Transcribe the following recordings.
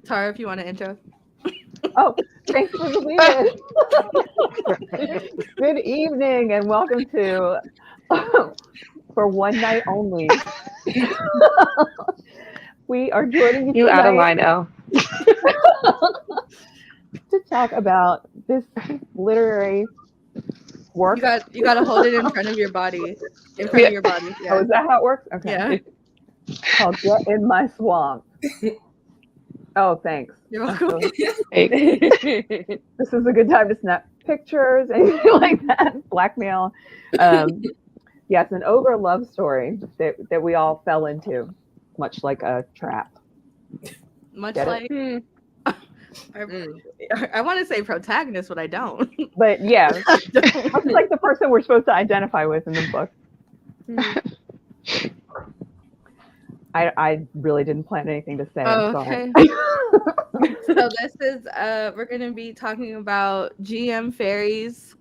Tara, if you want to intro. Oh, thanks for the lead-in. Good evening and welcome to For One Night Only. We are joining you out of tonight line, Elle. to talk about this literary work. You got to hold it in front of your body. In front of your body. Oh, Yeah. is that how it works? Okay. Yeah. Called Get in My Swamp. Oh, thanks. You're welcome. This is a good time to snap pictures, anything like that. Blackmail. Yeah, it's an ogre love story that we all fell into, much like a trap. Much Get like I want to say protagonist, but I don't. But yeah, much like the person we're supposed to identify with in the book. I really didn't plan anything to say. Oh, okay. So this is we're gonna be talking about GM Fairy's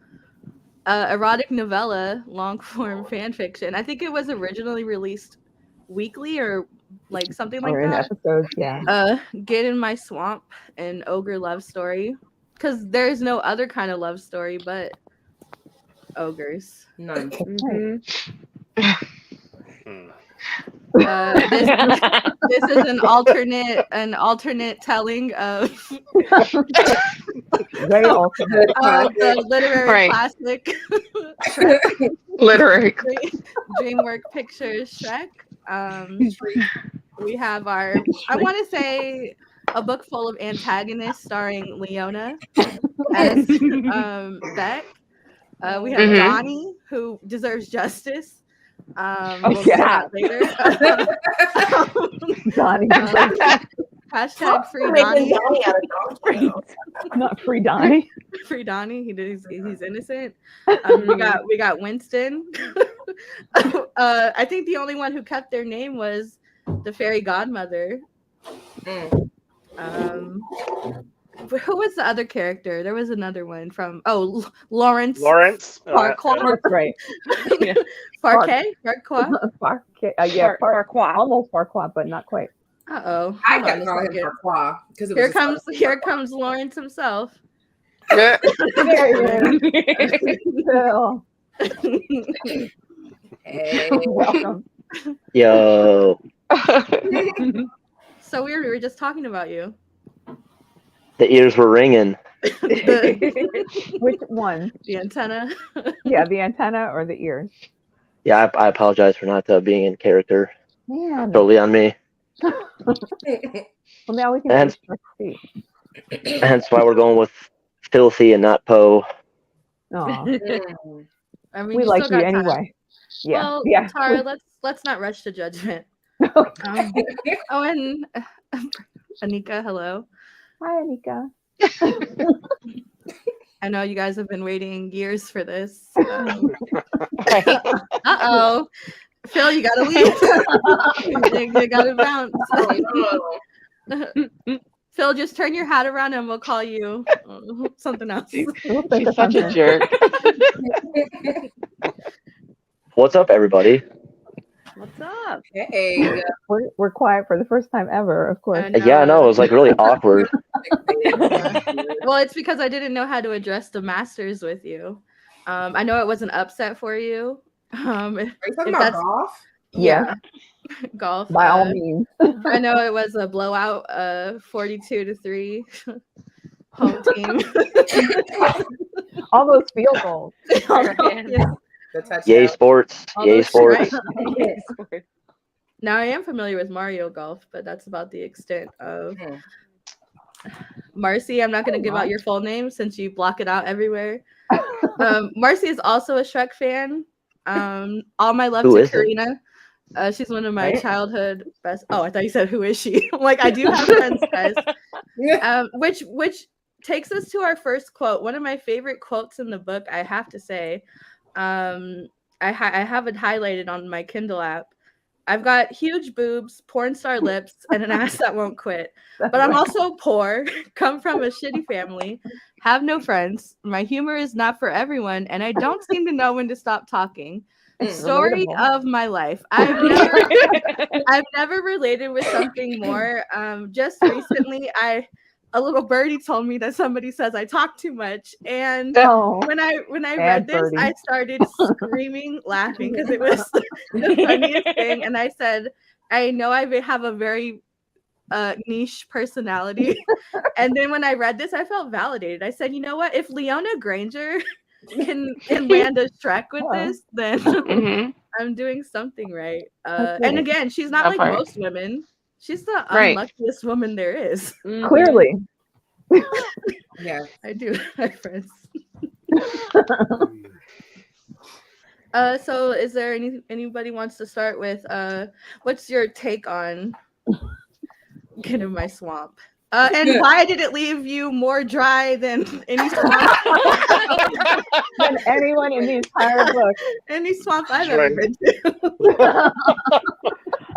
erotic novella, long form fan fiction. I think it was originally released weekly or like something like in that. Episodes, yeah. Get in My Swamp, an ogre love story, because there's no other kind of love story but ogres. None. This is an alternate telling of Very alternate. the literary classic Literary DreamWorks Pictures Shrek. We have our, I want to say, a book full of antagonists starring Liyah as Beck. We have Donnie, who deserves justice. We'll see that later. Donnie. Hashtag free Donnie. Not free Donnie. Free Donnie. He's innocent. We got Winston. I think the only one who kept their name was the fairy godmother. Who was the other character? There was another one from Lawrence. Farquhar. Right. Farquhar. Farquhar. Almost Farquhar, but not quite. Uh-oh. I kept calling him Farquhar because here comes Lawrence himself. There he is. Phil. Hey. Welcome. Yo. So we were just talking about you. The ears were ringing. Which one? The antenna. Yeah, the antenna or the ears? Yeah, I apologize for not being in character. Man. Totally on me. Well, now we can Hence why we're going with filthy and not Poe. Oh, I mean, we like you anyway. Yeah. Well, yeah. Tara, let's not rush to judgment. And Anika, hello. Hi, Anika. I know you guys have been waiting years for this. Uh-oh. Phil, you gotta leave. You gotta bounce. Phil, just turn your hat around and we'll call you something else. She's such a jerk. What's up, everybody? What's up? Hey. We're quiet for the first time ever, of course. Yeah, I know. It was like really awkward. Well, it's because I didn't know how to address the masters with you. I know it was an upset for you. Are you talking about golf? Yeah. Golf. By all means. I know it was a blowout, 42-3 home team. All those field goals. Yay sports. Yay sports. Right. Now I am familiar with Mario Golf, but that's about the extent of Marcy. I'm not going to give out your full name since you block it out everywhere. Marcy is also a Shrek fan. All my love to Karina. She's one of my childhood best. Oh, I thought you said, who is she? Like, I do have friends, guys. Which takes us to our first quote. One of my favorite quotes in the book, I have to say. I have it highlighted on my Kindle app. I've got huge boobs, porn star lips, and an ass that won't quit. But I'm also poor, come from a shitty family, have no friends. My humor is not for everyone, and I don't seem to know when to stop talking. Story of my life. I've never related with something more. Just recently, a little birdie told me that somebody says I talk too much, and when I read this, birdie. I started screaming, laughing because it was the funniest thing. And I said, I know I have a very niche personality, and then when I read this, I felt validated. I said, you know what? If Leona Granger can land a Shrek with this, then I'm doing something right. And again, she's not like most women. She's the unluckiest woman there is. Clearly. Yeah, I do have friends. So is there anybody wants to start with what's your take on Get in My Swamp? And why did it leave you more dry than any swamp? Than anyone in the entire book. Any swamp I've ever been to.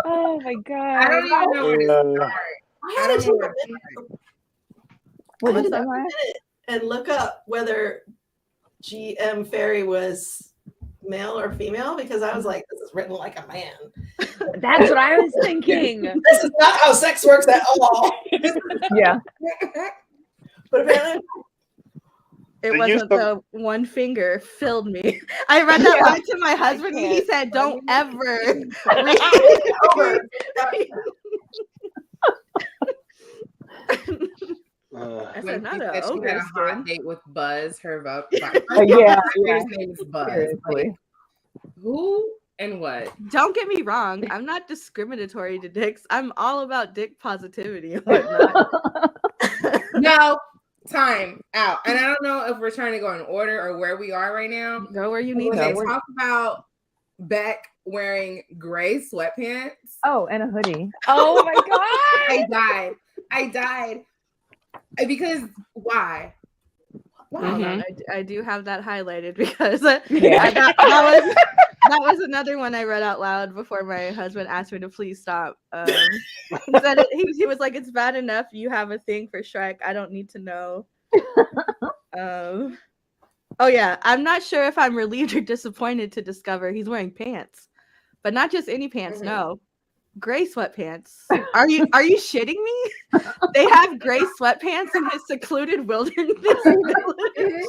Oh my god. I don't even know where to start. I had to take a minute and look up whether GM Fairy was male or female, because I was like, this is written like a man. That's what I was thinking. This is not how sex works at all. Yeah. But apparently it wasn't the one finger filled me. I read that line to my husband and he said, don't ever read it over. I said, not a she had a hot date with Buzz, her vote. Yeah. His name is Buzz. Like, who and what? Don't get me wrong. I'm not discriminatory to dicks. I'm all about dick positivity and whatnot. No, time out. And I don't know if we're trying to go in order or where we are right now. Go where you need to. They talk about Beck wearing gray sweatpants. Oh, and a hoodie. Oh my god. I died. Because why? Wow, I do have that highlighted because that was another one I read out loud before my husband asked me to please stop. He said he was like, it's bad enough you have a thing for Shrek. I don't need to know. Oh yeah, I'm not sure if I'm relieved or disappointed to discover he's wearing pants, but not just any pants. No, gray sweatpants. Are you shitting me? They have gray sweatpants in his secluded wilderness village.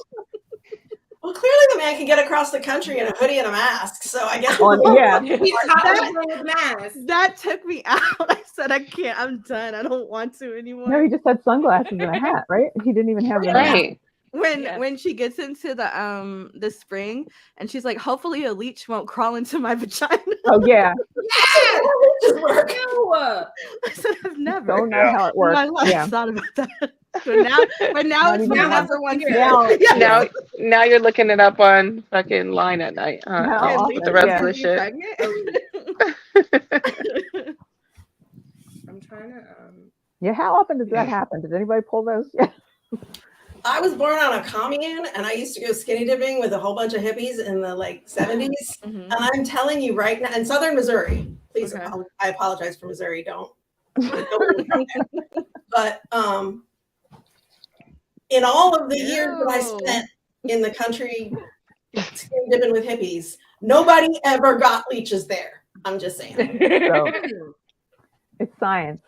Well, clearly the man can get across the country in a hoodie and a mask. So I guess that took me out. I said, I can't. I'm done. I don't want to anymore. No, he just had sunglasses and a hat, right? He didn't even have the hat. When she gets into the spring and she's like, hopefully a leech won't crawl into my vagina. Oh yeah. I said, I've never. Don't know how it works. My life thought about that. But now it's my number one. Now you're looking it up on fucking Line at night, huh? With the rest of the shit. I'm trying to. Yeah, how often does that happen? Did anybody pull those? Yeah. I was born on a commune and I used to go skinny dipping with a whole bunch of hippies in the 70s. And I'm telling you right now, in southern Missouri, please, I apologize for Missouri, don't. But in all of the years that I spent in the country skinny dipping with hippies, nobody ever got leeches there. I'm just saying. So, it's science.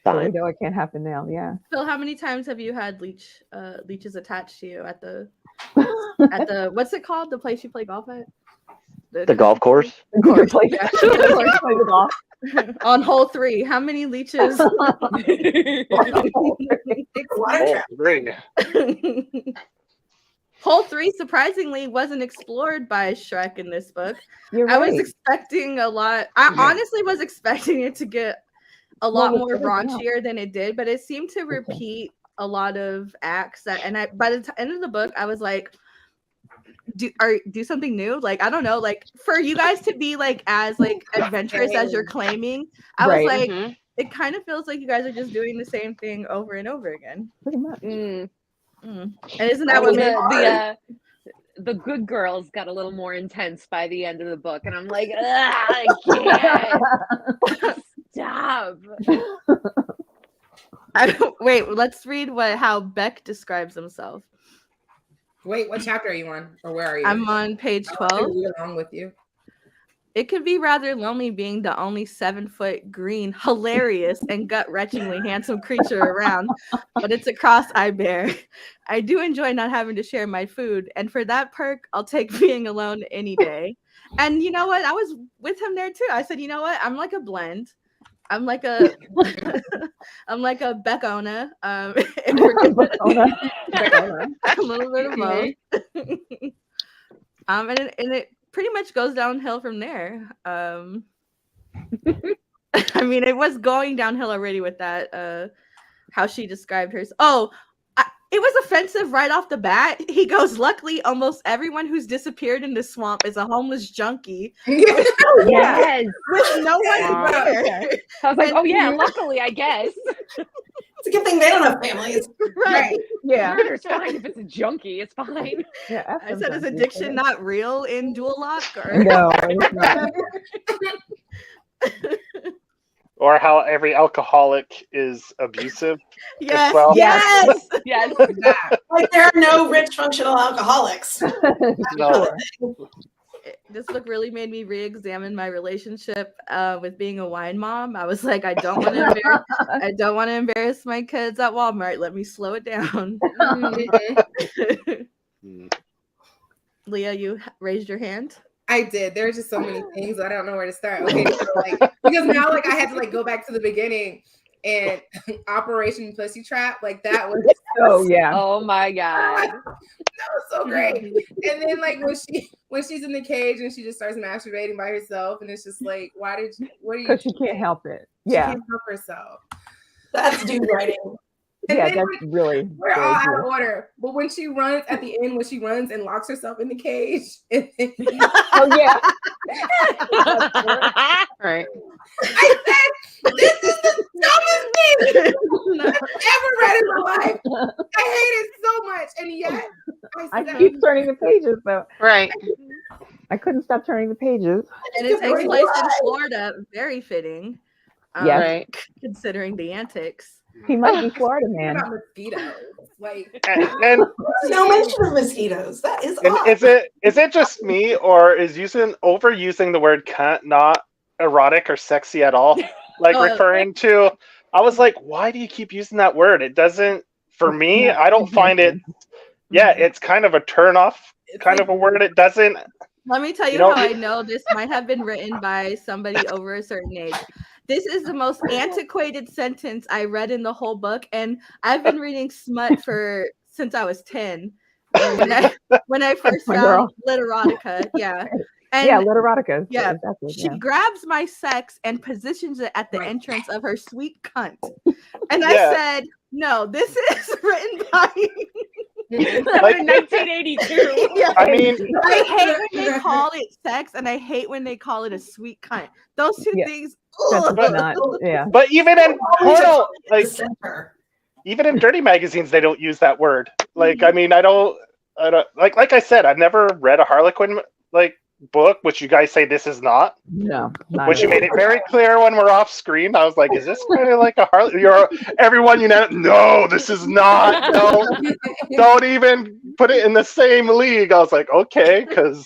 So we know it can't happen now. Yeah. Phil, how many times have you had leeches attached to you at the what's it called? The place you play golf at? The golf course. On hole 3, how many leeches? Hole 3 surprisingly wasn't explored by Shrek in this book. I was expecting a lot. I honestly was expecting it to get a lot more raunchier than it did, but it seemed to repeat a lot of acts by the end of the book, I was like, do something new. Like, I don't know, like for you guys to be like as like adventurous as you're claiming, I was like, it kind of feels like you guys are just doing the same thing over and over again. Pretty much. And isn't that what the good girls got a little more intense by the end of the book, and I'm like, I can't. Stop. Wait, let's read how Beck describes himself. Wait, what chapter are you on, or where are you? I'm on page 12. I'll read along with you. It could be rather lonely being the only 7-foot green, hilarious, and gut-wrenchingly handsome creature around, but it's a cross I bear. I do enjoy not having to share my food, and for that perk, I'll take being alone any day. And you know what? I was with him there too. I said, you know what? I'm like a blend. I'm like a Becona. A little bit of both. And it pretty much goes downhill from there. I mean, it was going downhill already with that. How she described hers. It was offensive right off the bat. He goes, luckily, almost everyone who's disappeared in the swamp is a homeless junkie. Yes. With no one there. I was like, oh yeah, luckily, I guess. It's a good thing they don't have families. Right. Yeah. Murder's fine if it's a junkie. It's fine. Yeah. I said, is addiction not real in Dual Lock? Or? No, it's not. Or how every alcoholic is abusive. Yes. Well. Yes. Yes. Like there are no rich functional alcoholics. No. This book really made me re-examine my relationship with being a wine mom. I was like, I don't want to embarrass my kids at Walmart. Let me slow it down. Liyah, you raised your hand. I did. There are just so many things. I don't know where to start. Okay, so because now I had to go back to the beginning and Operation Pussy Trap. That was Oh my god. That was so great. And then when she's in the cage and she just starts masturbating by herself, and it's just what are you? Because she can't help it. She can't help herself. That's dude writing. And that's really. We're all out of order. But when she runs at the end, when she runs and locks herself in the cage. Oh yeah. Right. I said, this is the dumbest thing I've ever read in my life. I hate it so much. And yet I keep turning the pages though. Right. I couldn't stop turning the pages. And it takes place in Florida. Very fitting. Yes. Right. Considering the antics. He might be Florida man. About mosquitoes. And No mention of mosquitoes. That is odd. is it just me, or is overusing the word cunt not erotic or sexy at all? Referring to, I was like, why do you keep using that word? It doesn't, for me, I don't find it. Yeah, it's kind of a turn off kind of a word. It doesn't. Let me tell you how I know this might have been written by somebody over a certain age. This is the most antiquated sentence I read in the whole book, and I've been reading smut since I was 10. When I first found Literotica, Literotica. Yeah, exactly, she grabs my sex and positions it at the entrance of her sweet cunt, and I said, "No, this is written by." In 1982. Yeah. I mean, I hate when they call it sex, and I hate when they call it a sweet cunt. Those two things. But even in porno, even in dirty magazines, they don't use that word. I mean, I don't like I said, I've never read a Harlequin book, which you guys say this is not. No. Which you made it very clear when we're off screen. I was like, is this kind of like a Harlequin? Everyone, no, this is not. No, don't even put it in the same league. I was like, okay, because.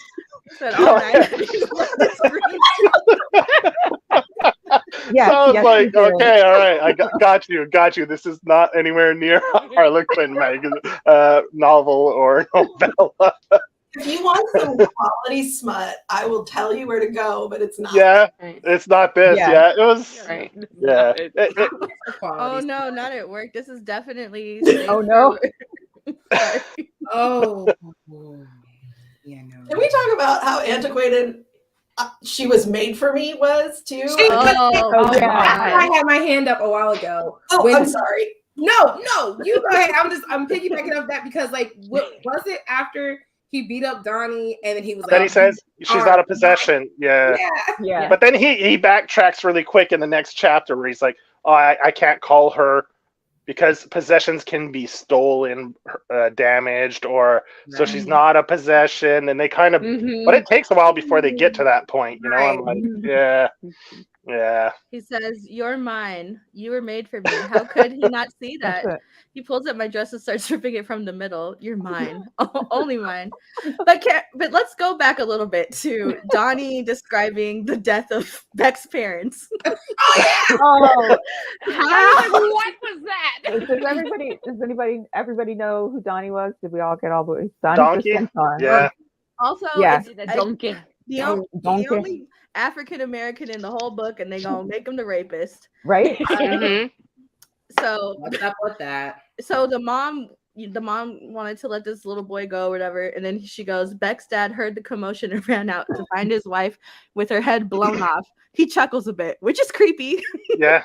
Yeah, so I was like, okay, all right, I got you. This is not anywhere near a Harlequin novel or novella. If you want some quality smut, I will tell you where to go, but it's not. Yeah, it's not this. Yeah, it was. Right. Yeah. Oh no, not at work. This is definitely. Oh no. Oh. Yeah, no. Can we talk about how antiquated She Was Made for Me was too? I had my hand up a while ago. Oh, I'm sorry. No, you go ahead. I'm piggybacking off that because what was it after he beat up Donnie and then he was then he says she's not a possession. Yeah. But then he backtracks really quick in the next chapter where he's like, oh, I can't call her because possessions can be stolen, damaged, or so she's not a possession. And they kind of, but it takes a while before they get to that point. I'm like, yeah. Yeah. He says, "You're mine. You were made for me. How could he not see that?" He pulls up my dress and starts ripping it from the middle. "You're mine. Only mine." But let's go back a little bit to Donnie describing the death of Beck's parents. Oh, What was that? Does everybody know who Donnie was? Did we all get all the Donkey? Yeah. Also, Yeah. The donkey. The only African American in the whole book, and they gonna make him the rapist, right? So what's up with that? So the mom wanted to let this little boy go or whatever, and then she goes, "Beck's dad heard the commotion and ran out to find his wife with her head blown off." He chuckles a bit, which is creepy. Yeah.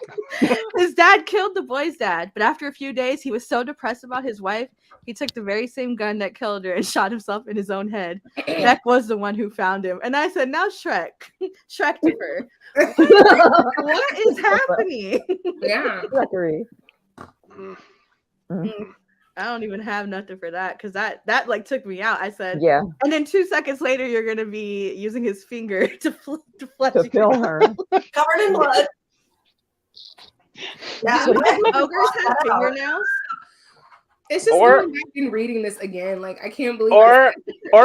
His dad killed the boy's dad, but after a few days, he was so depressed about his wife, he took the very same gun that killed her and shot himself in his own head. Beck was the one who found him. And I said, now Shrek to her. What is happening? Yeah. I don't even have nothing for that because that like took me out. I said, yeah. And then 2 seconds later, you're gonna be using his finger to kill her, covered in blood. Yeah, ogres have fingernails. It's just going back and reading this again. Like I can't believe. Or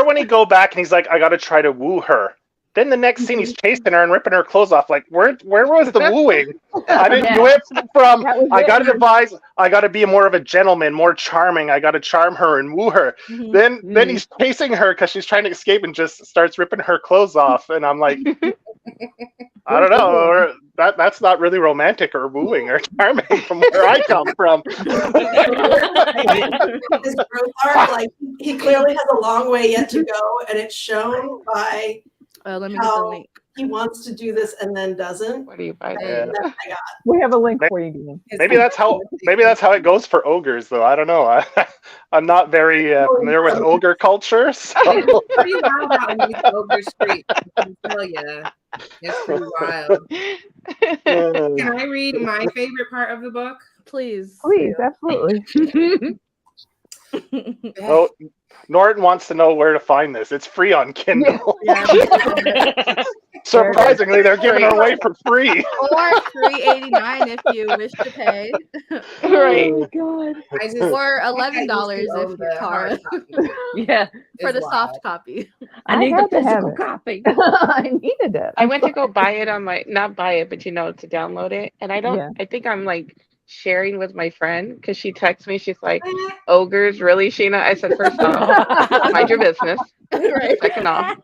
when he go back and he's like, I gotta try to woo her. Then the next scene, he's chasing her and ripping her clothes off. Like, where was the wooing? I didn't do it from. I got to devise. I got to be more of a gentleman, more charming. I got to charm her and woo her. Mm-hmm. Then he's chasing her because she's trying to escape and just starts ripping her clothes off. And I'm like, I don't know. Or that's not really romantic or wooing or charming from where I come from. His growth arc, like he clearly has a long way yet to go, and it's shown by. Let me get the link. He wants to do this and then doesn't. What do you buy? We have a link for you, Dean. Maybe that's how it goes for ogres, though. I don't know. I'm not very familiar with ogre culture. So. It's pretty wild out in these ogre streets. I can tell you, it's pretty wild. Can I read my favorite part of the book? Please, absolutely. Oh, Norton wants to know where to find this. It's free on Kindle. Yeah. Surprisingly, they're giving it away for free. Or $3.89 if you wish to pay. Right. Oh God. Or $11 if you're Tara. Yeah. For the soft copy. I need the physical copy. I needed it. I went to go buy it on not buy it, but to download it. And I think I'm like sharing with my friend because she texts me. She's like, ogres, really, Sheena? I said, first off, mind your business. Right. Second off,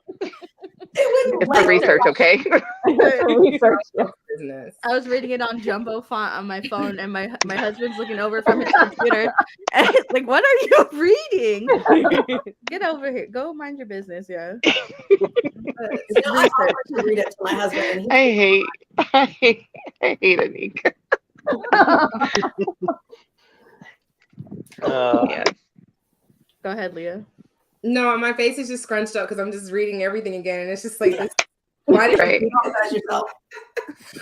it's for research, okay? I was reading it on jumbo font on my phone, and my husband's looking over from his computer. And like, what are you reading? Get over here. Go mind your business, yeah. I to read it to my husband. I hate Anika. Yes. Go ahead, Liyah. No, my face is just scrunched up because I'm just reading everything again, and it's just like, why did you apologize yourself?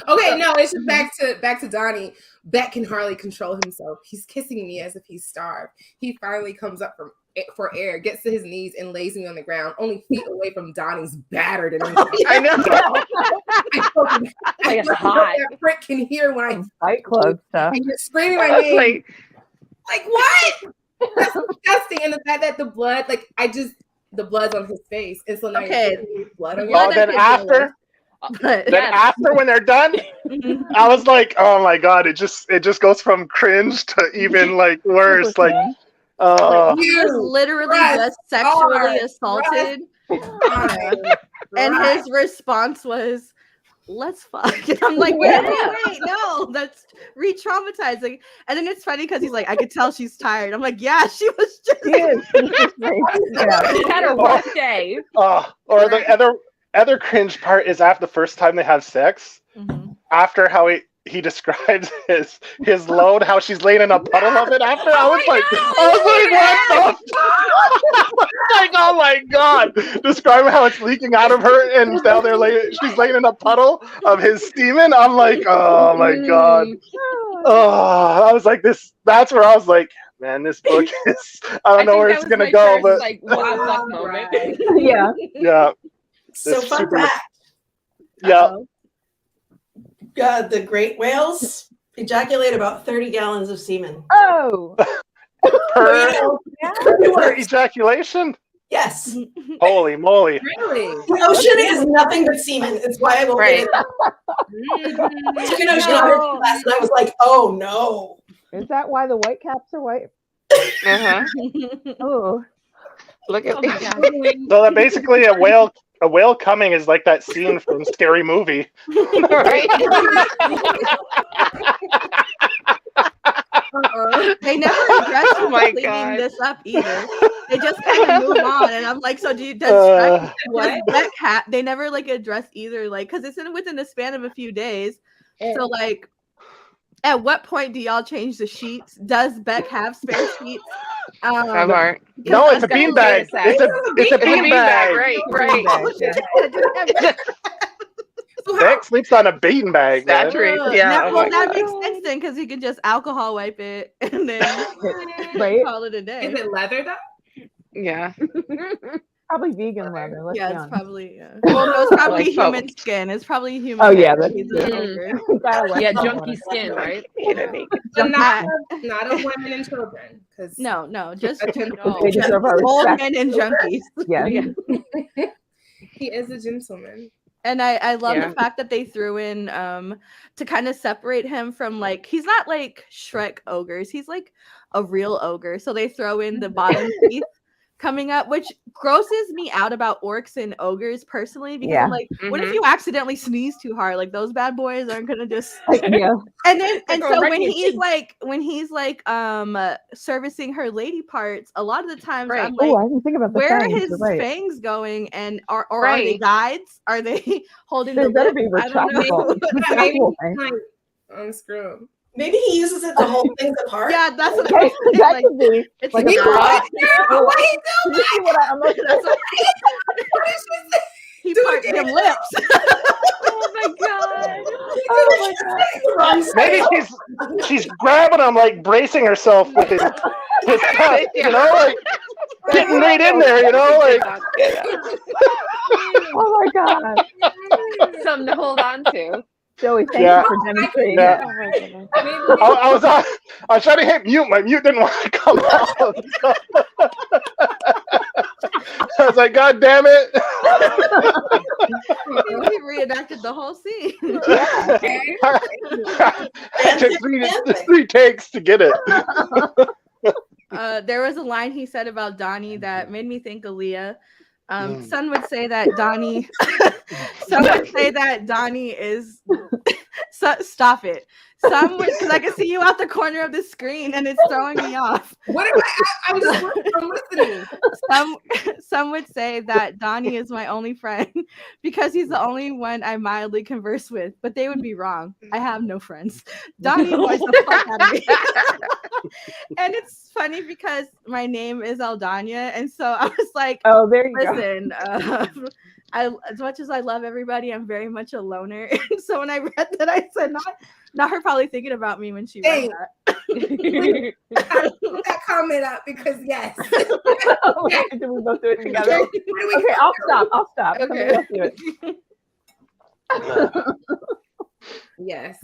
Okay, no, it's just back to Donnie. Beck can hardly control himself. He's kissing me as if he's starved. He finally comes up for air, gets to his knees, and lays me on the ground, only feet away from Donnie's battered. And I know. I that prick can hear when I Fight Club stuff. And you're screaming my name. Like what? That's disgusting. And the fact that the blood, the blood's on his face, and so now blood on your then after when they're done, I was like, oh my God, it just goes from cringe to even like worse. Like, he was literally just sexually assaulted, and his response was, let's fuck. And I'm like, wait, no, that's re-traumatizing. And then it's funny because he's like, I could tell she's tired. I'm like, yeah, she was just she had a rough day. Or the other cringe part is after the first time they have sex, after how he describes his load, how she's laying in a puddle of it after. I was like, what the fuck? Like, oh my God. Describing how it's leaking out of her and now she's laying in a puddle of his semen. I'm like, oh my God. Oh, I was like, that's where I was like, man, this book is, I don't know where it's gonna go, but like, wow, fuck moment. Yeah. Yeah. So fun fact. Yeah. the great whales ejaculate about 30 gallons of semen. Oh. Per ejaculation? Yes. Holy moly. Really? The ocean is nothing but semen. It's why I won't get it. I took an ocean class and I was like, oh no. Is that why the white caps are white? Oh. Look at So that basically a whale coming is like that scene from Scary Movie. Right? They never address cleaning this up either. They just kind of move on, and I'm like, so does Beck have? They never like address either, like, because it's within the span of a few days. So like, at what point do y'all change the sheets? Does Beck have spare sheets? No, it's a beanbag. It's a beanbag. Right. Beck sleeps on a beanbag. That makes sense then, because he can just alcohol wipe it and then call it a day. Is it leather though? Yeah. Probably vegan leather. It's probably Well, no, it's probably human skin. It's probably human. Oh yeah, that's junky skin, right? But not of women and children. No, just old old men and junkies. Yeah. He is a gentleman. And I love the fact that they threw in to kind of separate him from, like, he's not like Shrek ogres. He's like a real ogre. So they throw in the bottom teeth coming up, which grosses me out about orcs and ogres personally, because I'm like, what if you accidentally sneeze too hard? Like, those bad boys aren't gonna just and so when he's like servicing her lady parts, a lot of the times I'm like, I didn't think about the where fangs. are his fangs going, and are they guides? Are they holding the lip? Be I don't know. Maybe like unscrew. Maybe he uses it to hold things apart. Yeah, that's what I'm saying. That could be. It's like like he parts them lips. Oh my god! Maybe she's grabbing him, like bracing herself with his cup, you know, like getting right in there, you know, like. Oh my god! Something to hold on to. Joey, thank you for demonstrating. Yeah. I was trying to hit mute. My mute didn't want to come out. I was like, God damn it. He reenacted the whole scene. It took three takes to get it. There was a line he said about Donnie that made me think of Liyah. Some would say that Donnie is stop it. Some would, because I can see you out the corner of the screen and it's throwing me off. What am I'm listening. Some would say that Donnie is my only friend because he's the only one I mildly converse with, but they would be wrong. I have no friends. Donnie annoys the fuck out of me. And it's funny because my name is Aldania, and so I was like, oh, there you listen, as much as I love everybody, I'm very much a loner. And so when I read that, I said, not her probably thinking about me when she read that. I put that comment up because yes. Did we both do it together? Okay, I'll stop. Okay. Else do it. Yes.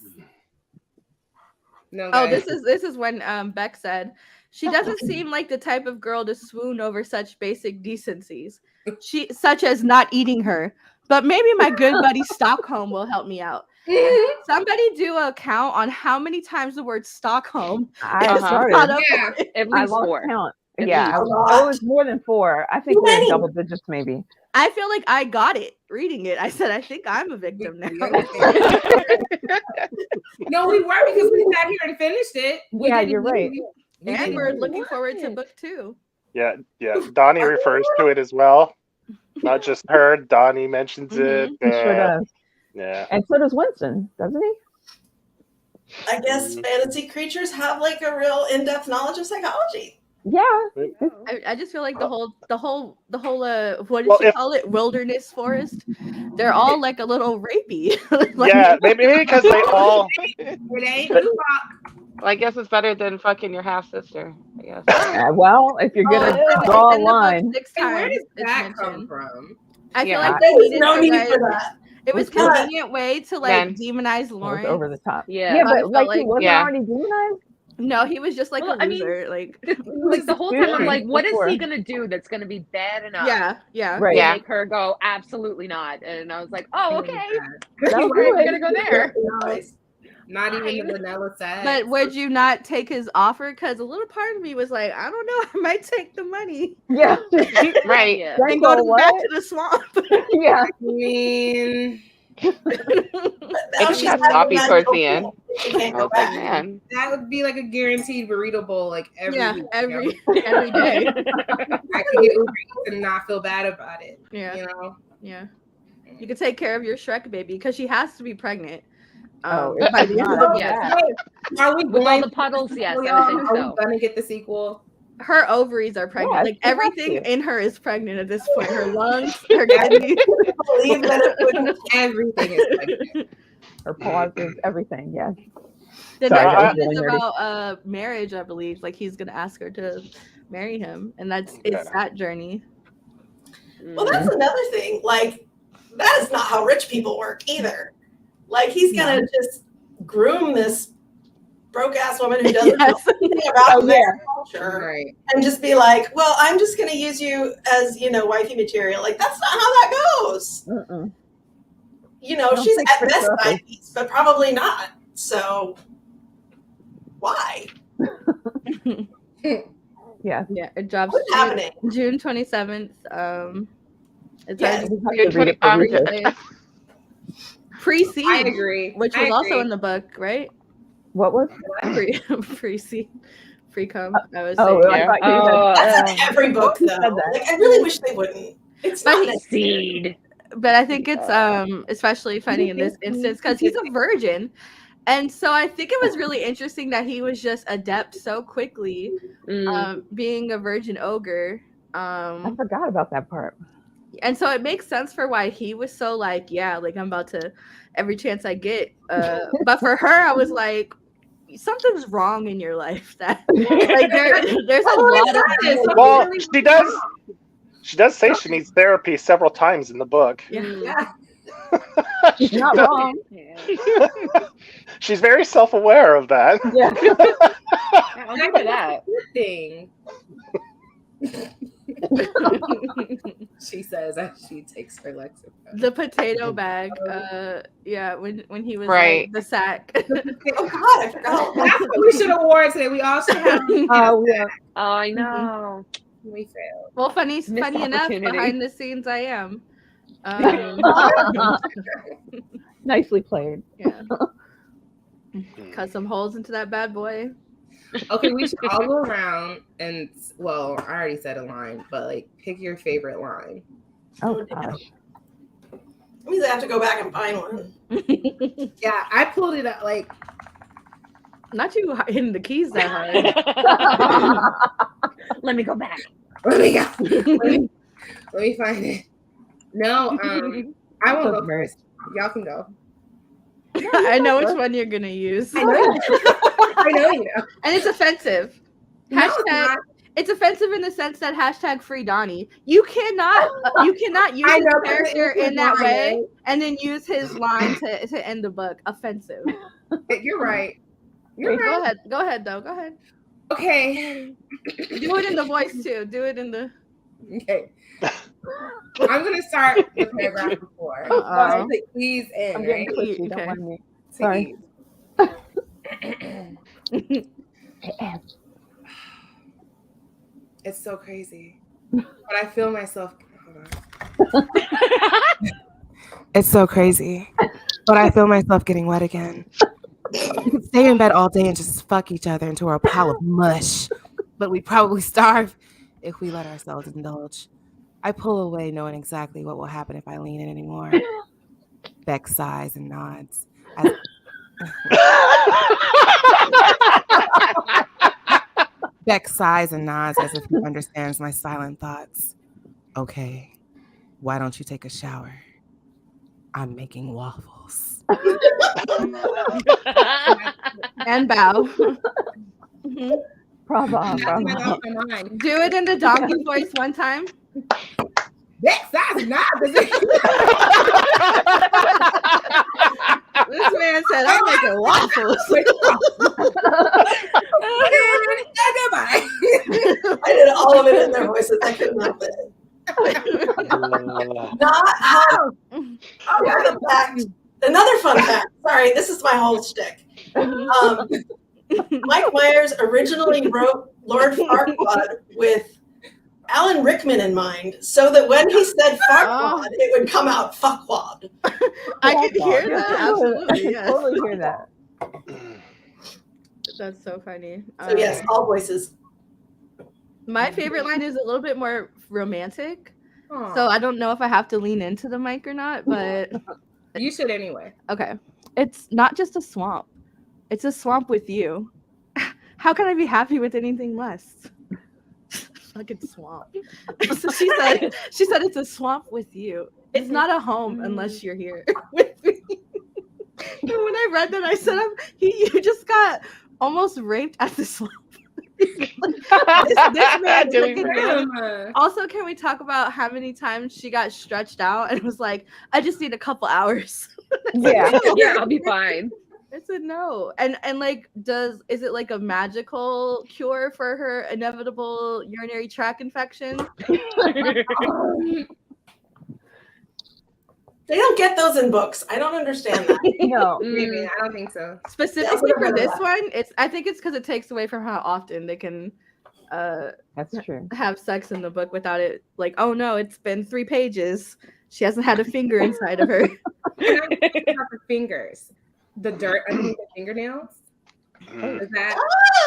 No. Oh, this is when Beck said, she doesn't seem like the type of girl to swoon over such basic decencies, such as not eating her. But maybe my good buddy Stockholm will help me out. Somebody do a count on how many times the word Stockholm. I started. At least 4. Count. Yeah, it was more than 4. I think we're in double digits, maybe. I feel like I got it reading it. I said, I think I'm a victim now. No, we were, because we sat here and finished it. Yeah, you're right. And we're looking forward to book 2. Yeah. Donnie refers to it as well. Not just her. Donnie mentions it. He sure does. Yeah. And so does Winston, doesn't he? I guess fantasy creatures have like a real in-depth knowledge of psychology. Yeah. I just feel like the whole what did she call it? Wilderness forest. They're all like a little rapey. Like, yeah, maybe because they all. Well, I guess it's better than fucking your half sister. I guess. Well, if you're gonna draw a line, where does that come from? I feel like they needed no need for that. It was convenient way to like demonize Lawrence. Over the top. Yeah, but like he wasn't already demonized. No, he was just like a loser. Like the whole time I'm like, what is he gonna do that's gonna be bad enough? Right. To make her go, absolutely not. And I was like, oh, okay. We're gonna go there. Not even the vanilla sex. But would you not take his offer? Because a little part of me was like, I don't know, I might take the money. Yeah. Right. Yeah. And go back to the swamp. Yeah. I mean, It got sloppy towards the end. I was like, man, that would be like a guaranteed burrito bowl, like every week, every day. I could get Uber Eats and not feel bad about it. Yeah, you know. Yeah, you could take care of your Shrek baby because she has to be pregnant. By the end of the Are we with all the puddles? Yes, I think so. Are we gonna get the sequel? Her ovaries are pregnant. Yeah, like everything in her is pregnant at this point. Her lungs, her kidneys. Believe that everything is pregnant. Her pauses, everything. Yes. The next one is about marriage, I believe. Like he's gonna ask her to marry him, and it's that journey. Well, that's another thing. Like that is not how rich people work either. Like he's gonna just groom this broke ass woman who doesn't know anything about their culture, and just be like, "Well, I'm just gonna use you as wifey material." Like that's not how that goes. You know, she's at best nice, but probably not. So why? Yeah. It drops. What's happening? June 27th. It's Pre-seed. I agree. Which was also in the book, right? What was pre-seed? Pre-cum. I was that's in every book though. Like I really wish they wouldn't. It's not seed. But I think it's especially funny in this instance because he's a virgin. And so I think it was really interesting that he was just adept so quickly, being a virgin ogre. I forgot about that part. And so it makes sense for why he was so like, like I'm about to every chance I get. But for her, I was like, something's wrong in your life. That like there's a lot of this. Well, she does say she needs therapy several times in the book. Yeah. She's not wrong. She's very self-aware of that. Yeah. I'll give her that. Thing. She says as she takes her Lexapro. The potato bag. When he was right. The sack. Oh God, I forgot. That's what we should have worn today. We all should have. Oh yeah. Oh, I know. We failed. Well, funny enough, behind the scenes I am. Nicely played. Yeah. Cut some holes into that bad boy. Okay, we should all go around and I already said a line, but like pick your favorite line. Oh gosh. That means I have to go back and find one. Yeah, I pulled it up like not you hitting the keys that hard. Let me go back. Let me find it. No, I won't go first. Y'all can go. I know which one you're gonna use. I know you know. And it's offensive. Hashtag, it's offensive in the sense that hashtag free Donnie. You cannot use his character in that way and then use his line to end the book. Offensive. You're right. Go ahead though. Go ahead. Okay. Do it in the voice too. Do it in the. Okay. I'm gonna start the paragraph before. Please in. I'm getting pushy. Don't mind me. Sorry. It's so crazy, but I feel myself. Hold on. It's so crazy, but I feel myself getting wet again. We could stay in bed all day and just fuck each other into a pile of mush, but we'd probably starve if we let ourselves indulge. I pull away knowing exactly what will happen if I lean in anymore. Beck sighs and nods. Beck sighs and nods as if he understands my silent thoughts. Okay, why don't you take a shower? I'm making waffles. And bow. Bravo. Do it in the donkey voice one time. That size is not. This man said, I'm making waffles. Goodbye. I did all of it in their voices. I couldn't help it. Not how. Okay, another fun fact. Sorry, this is my whole shtick. Mike Myers originally wrote Lord Farquaad with Alan Rickman in mind, so that when he said Farquaad, it would come out fuckwad. I could hear that. Absolutely, yes. Totally hear that. That's so funny. So yes, all voices. My favorite line is a little bit more romantic. So I don't know if I have to lean into the mic or not, but you should anyway. Okay. It's not just a swamp. It's a swamp with you. How can I be happy with anything less? Fucking swamp. So she said it's a swamp with you. It's not a home unless you're here with me. And when I read that, I said, you just got almost raped at the swamp. this man also, can we talk about how many times she got stretched out and was like, I just need a couple hours? Yeah, I'll be fine. I said no. And like, is it like a magical cure for her inevitable urinary tract infection? They don't get those in books. I don't understand that. No, maybe I don't think so. Specifically for this one, I think it's because it takes away from how often they can that's true. Have sex in the book without it like, oh no, it's been 3 pages. She hasn't had a finger inside of her. And I think about the fingers, the dirt underneath the fingernails. Is that?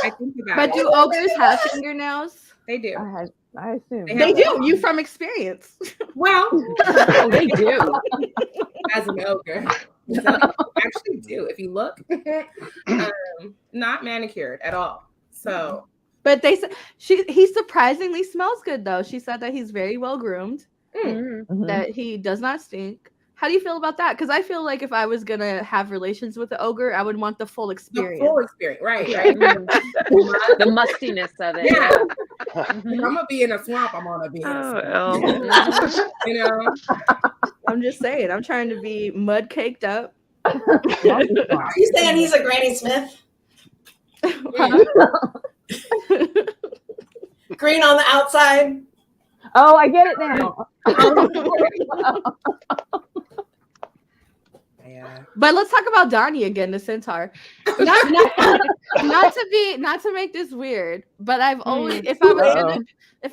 I think about but it. do ogres have fingernails? They do. I assume they do. You from experience? Well, they do. As an ogre, so actually do. If you look, not manicured at all. So, but they said he surprisingly smells good though. She said that he's very well groomed, that he does not stink. How do you feel about that? Because I feel like if I was gonna have relations with the ogre, I would want the full experience. The full experience, right? The mustiness of it. Yeah. I'm gonna be in a swamp. I'm gonna be in a swamp. You know. I'm just saying. I'm trying to be mud caked up. Are you saying he's a Granny Smith? Green on the outside. Oh, I get it now. Yeah. But let's talk about Donnie again, the centaur. Not to make this weird, but I've always if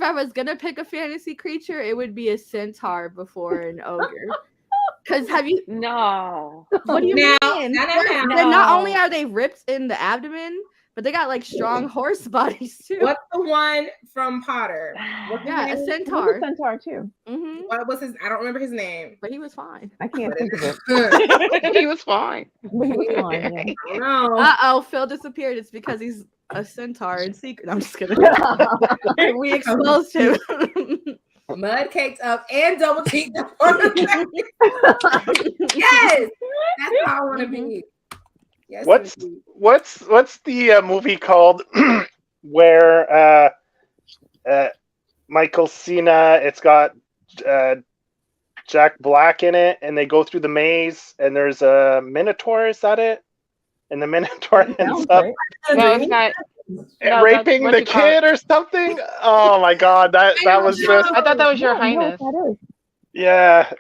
I was gonna pick a fantasy creature, it would be a centaur before an ogre. Because No. What do you mean? They're not only are they ripped in the abdomen, but they got like strong horse bodies too. What's the one from Potter? A centaur. A centaur too. Mm-hmm. What was his? I don't remember his name, but he was fine. I can't think of it. He was fine. But he was fine. Yeah. No. Phil disappeared. It's because he's a centaur in secret. I'm just kidding. We exposed him. Mud caked up and double cheeked up. Yes, that's how I want to be. Yes, what's the movie called where Michael Cena? It's got Jack Black in it, and they go through the maze, and there's a Minotaur. Is that it? And the Minotaur ends up raping the kid or something. Oh my god, that was just. I thought that was Your Highness. Yeah,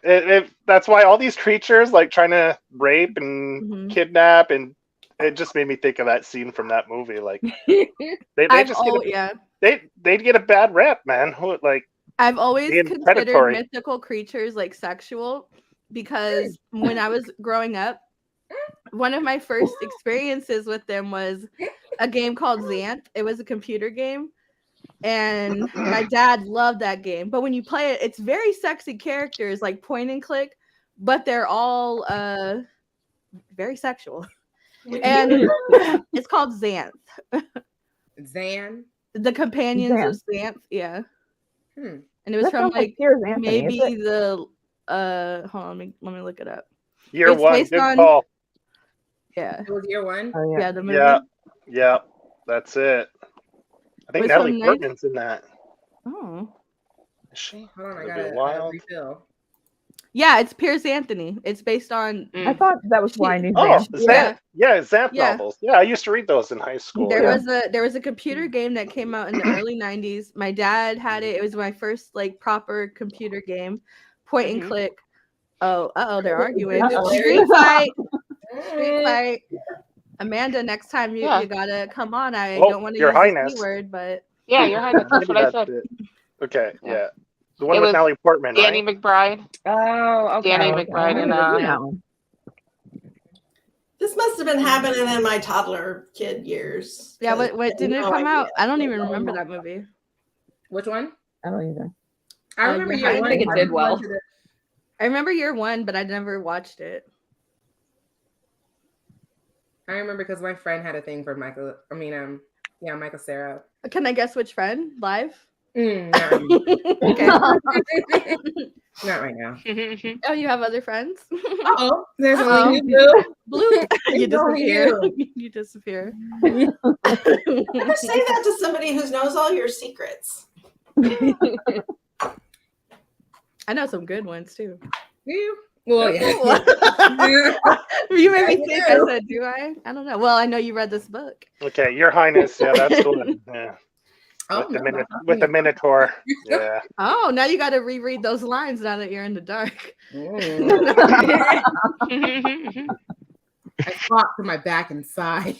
that's why all these creatures like trying to rape and kidnap, and it just made me think of that scene from that movie. Like they'd get a bad rep, man. I've always considered predatory. mythical creatures like sexual because when I was growing up, one of my first experiences with them was a game called Xanth. It was a computer game. And my dad loved that game. But when you play it, it's very sexy characters, like point and click, but they're all very sexual. And it's called Xanth. Xan? The Companions of Xanth, yeah. And it was That from sounds like Anthony, maybe the hold on, let me look it up. Year one, good call. Yeah. It was year one? Oh, yeah, the movie. Yeah, that's it. I think Natalie Portman's in that. Oh. Is she? Hold on, I Gonna gotta be wild. refill. Yeah, it's Piers Anthony. It's based on. I thought that was why I knew Oh, Xanth. Xanth Yeah. novels. Yeah, I used to read those in high school. There was a computer game that came out in the early 90s. My dad had it. It was my first like proper computer game. Point and click. Oh, they're arguing. Street fight. Street fight. Amanda, next time you gotta come on. I don't want to use the C word, but yeah, Your Highness. That's what I said. Okay, yeah. The one with Natalie Portman, Danny right? McBride. Oh, okay. Danny McBride and This must have been happening in my toddler kid years. Yeah, what didn't it come out? I don't even remember that movie. Which one? I don't either. I remember year one. I think it did well. I remember year one, but I never watched it. I remember because my friend had a thing for Michael. Michael Cera. Can I guess which friend? Live? Not Okay. Not right now. Oh, you have other friends? Oh, there's only you. Blue. You disappear. You disappear. Never say that to somebody who knows all your secrets. I know some good ones too. You? Well, yeah. You made me think. I said, do I? I don't know. Well, I know you read this book. Okay, Your Highness. Yeah, that's the one. Yeah. With the Minotaur. Yeah. Oh, now you got to reread those lines now that you're in the dark. I fought for my back and side.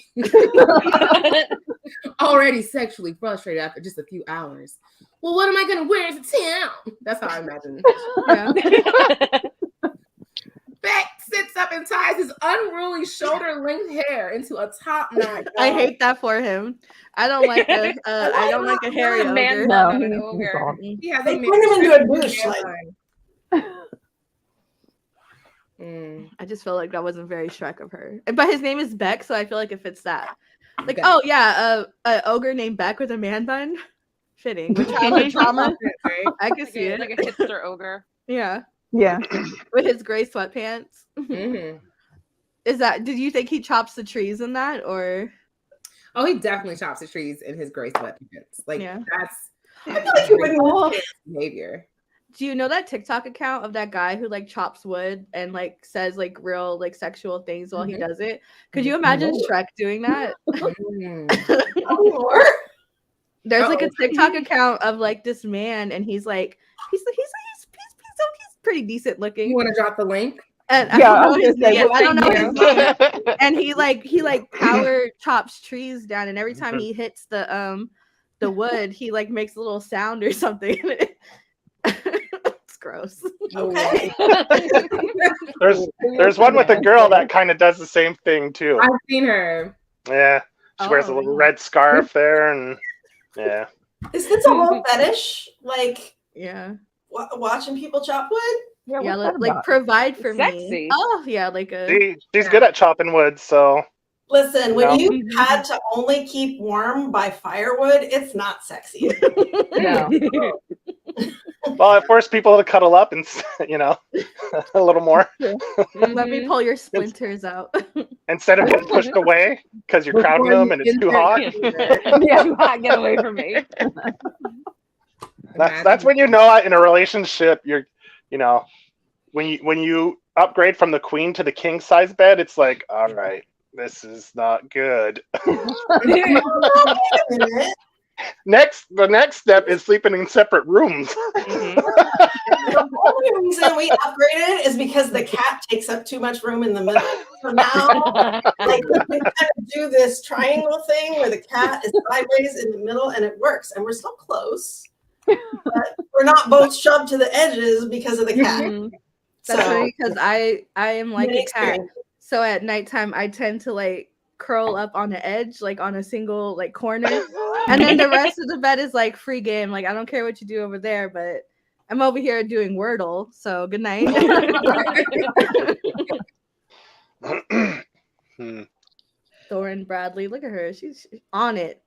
Already sexually frustrated after just a few hours. Well, what am I going to wear to town? That's how I imagine it. Beck sits up and ties his unruly shoulder-length hair into a top knot. I hate that for him. I don't like a hairy ogre. No, He has turn him into a douche. I just feel like that wasn't very Shrek of her. But his name is Beck, so I feel like it fits that. Like, oh yeah, an ogre named Beck with a man bun. Fitting. With childhood trauma. I can see it. Like a hipster ogre. Yeah. Yeah. With his gray sweatpants. Mm-hmm. Did you think he chops the trees in that, or? Oh, he definitely chops the trees in his gray sweatpants. Like, that's I feel like he wouldn't behavior. Do you know that TikTok account of that guy who like chops wood and like says like real like sexual things while he does it? Could you imagine Shrek doing that? There's like a TikTok account of like this man, and he's pretty decent looking. You want to drop the link? And I don't know his name. And he power chops trees down, and every time he hits the wood, he like makes a little sound or something. It's gross. Okay. There's one with a girl that kind of does the same thing too. I've seen her. Yeah, she wears a little red scarf there, and yeah. Is this a whole fetish? Like, yeah. Watching people chop wood? Yeah, like provide for me. Oh, yeah, like she's good at chopping wood, so. Listen, when you had to only keep warm by firewood, it's not sexy. No. Well, it forced people to cuddle up and, a little more. Let me pull your splinters out. Instead of getting pushed away because you're crowding them and it's too hot. Yeah, too hot. Get away from me. That's when you know in a relationship you're, when you upgrade from the queen to the king size bed, it's like, all right, this is not good. The next step is sleeping in separate rooms. The only reason we upgraded is because the cat takes up too much room in the middle. So now, like, we kind of do this triangle thing where the cat is sideways in the middle, and it works. And we're still close, but we're not both shoved to the edges because of the cat. That's funny because I am like a cat. So at nighttime, I tend to like curl up on the edge, like on a single like corner, and then the rest of the bed is like free game. Like I don't care what you do over there, but I'm over here doing Wordle. So good night. Thorin Bradley, look at her. She's on it.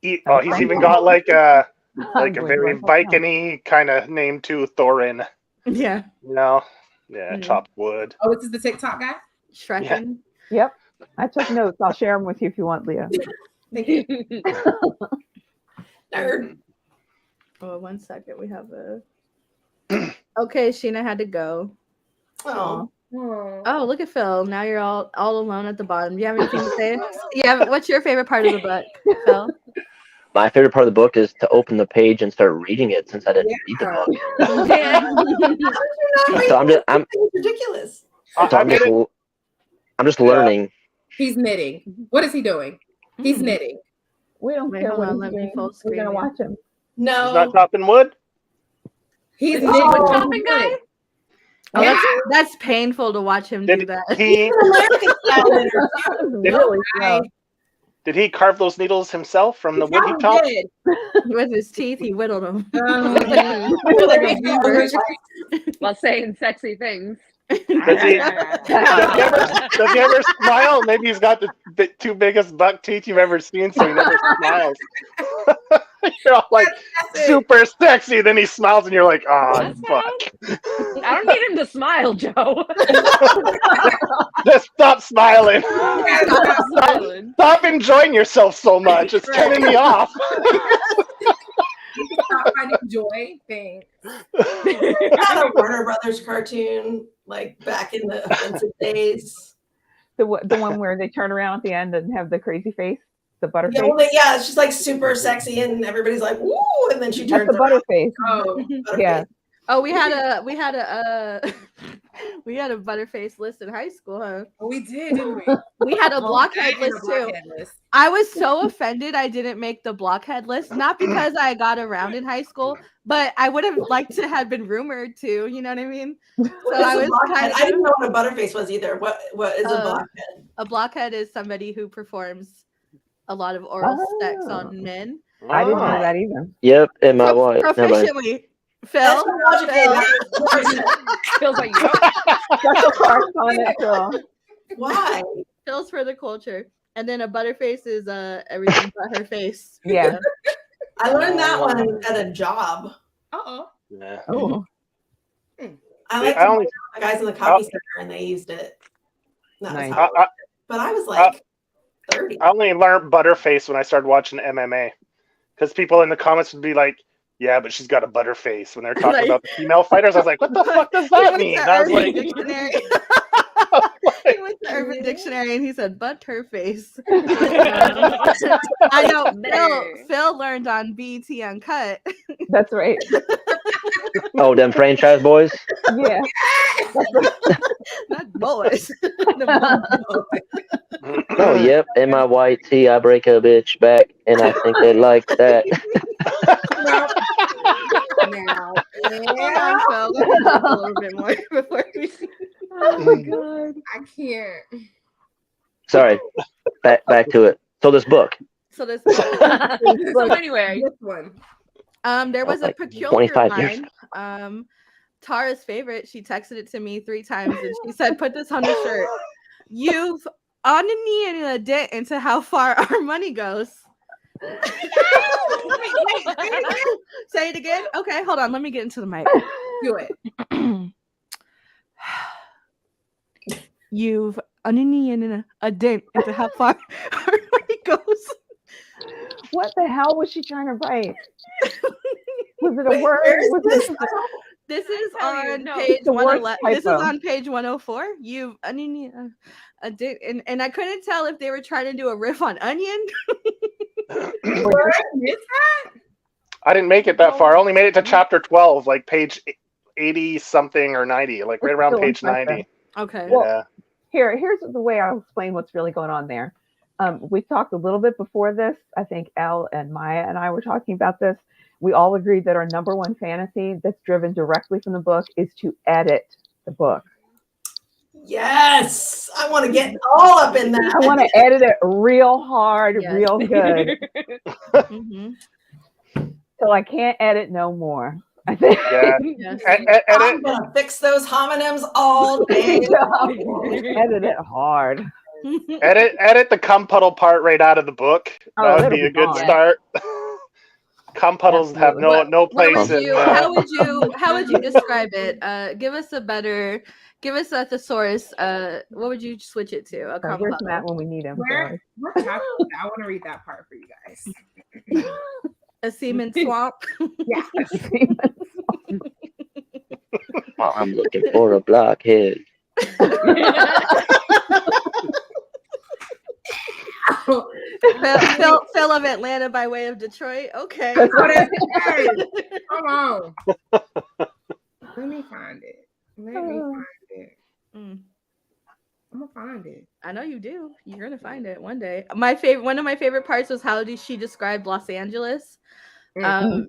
He's even got like a very Viking-y kind of name too, Thorin. Yeah. Chopped wood. Oh, this is the TikTok guy? Shrekin. Yeah. Yep. I took notes. I'll share them with you if you want, Liyah. Thank you. Nerd. Oh, 1 second. We have a. Okay, Sheena had to go. Oh. Oh, look at Phil. Now you're all alone at the bottom. Do you have anything to say? Yeah. What's your favorite part of the book, Phil? My favorite part of the book is to open the page and start reading it, since I didn't read the book. So I'm ridiculous. I'm just learning. He's knitting. What is he doing? He's knitting. We don't care what he's doing. We're gonna watch him. No. He's not chopping wood. He's knitting. Chopping guy. Oh, that's painful to watch him do that. Did he carve those needles himself from the wood he chopped? With his teeth, he whittled them. While saying sexy things. Does he ever smile? Maybe he's got the two biggest buck teeth you've ever seen, so he never smiles. You're all like super sexy, then he smiles and you're like, oh, fuck. I don't need him to smile, Joe. Just stop smiling. Stop enjoying yourself so much. It's turning me off. Stop finding joy. Thanks. Not a Warner Brothers cartoon, like back in the offensive days. The one where they turn around at the end and have the crazy face, the butterface. Yeah, well, yeah, she's like super sexy, and everybody's like, "Woo!" And then she turns the butterface. Oh, yeah. Oh, we had a butterface list in high school, huh? Oh, we did, didn't we? We had a blockhead list too. I was so offended I didn't make the blockhead list, not because I got around in high school, but I would have liked to have been rumored to. You know what I mean? So I was I didn't know what a butterface was either. What is a blockhead? A blockhead is somebody who performs a lot of oral sex on men. I didn't know that either. Yep, and my wife. Proficiently. Phil. Feels like Why? Phil's for the culture. And then a butterface is everything but her face. Yeah. I learned that one at a job. Yeah. Oh. I like the guys in the copy center, and they used it. Nice. But I was like 30. I only learned butterface when I started watching MMA, because people in the comments would be like, "Yeah, but she's got a butterface." When they're talking about the female fighters, I was like, "What the fuck does that mean?" And I was like, he went to Urban Dictionary and he said, "But her face." I know. Phil learned on BET Uncut. That's right. Oh, them franchise boys. Yeah. Not boys. Oh, yep. In my white tee, I break a bitch back, and I think they like that. Now, Phil, let's talk a little bit more before we. Oh my god, I can't. Sorry. Back to it. So this book. So anyway, this one. There was a peculiar line. Tara's favorite. She texted it to me 3 times, and she said, "Put this on the shirt. You've on a knee and a dent into how far our money goes." Say it again. Okay, hold on. Let me get into the mic. Do it. You've on a knee and a dent into how far our money goes. What the hell was she trying to write? Was it a word? This is on page 111. This is on page 104. You've a dent, and I couldn't tell if they were trying to do a riff on Onion. I didn't make it that far. I only made it to chapter 12, like page 80 something or 90, like right around page 90. Okay. Well, here's the way I'll explain what's really going on there. We talked a little bit before this. I think Elle and Maya and I were talking about this. We all agreed that our number one fantasy that's driven directly from the book is to edit the book. Yes, I want to get all up in that. I want to edit it real hard, real good. So I can't edit no more. I think. Yeah. I'm gonna fix those homonyms all day. Edit it hard. Edit the cum puddle part right out of the book. That would be a good start. Cum puddles have no place in. How would you describe it? Give us a thesaurus. What would you switch it to? A cum Where's puddle. Matt when we need him? Where I want to read that part for you guys. A semen swamp. I'm looking for a blockhead. Phil of Atlanta by way of Detroit. Okay. Come on. Let me find it. I'm gonna find it. I know you do. You're gonna find it one day. One of my favorite parts was how she described Los Angeles.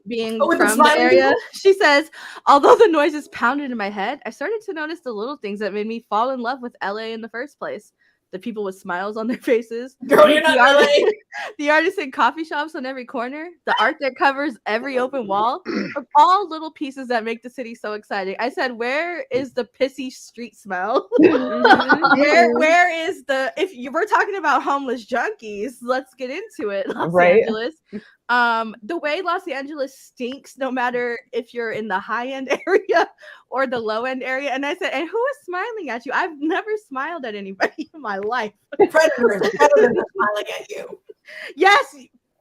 Being from the area. She says, although the noises pounded in my head, I started to notice the little things that made me fall in love with LA in the first place. The people with smiles on their faces. Girl, you're not LA. The artists in coffee shops on every corner. The art that covers every open wall. All little pieces that make the city so exciting. I said, where is the pissy street smell? Where is the, if you were talking about homeless junkies, let's get into it. Los Angeles. The way Los Angeles stinks, no matter if you're in the high end area or the low end area. And I said, and who is smiling at you? I've never smiled at anybody in my life. Predators are smiling at you. Yes,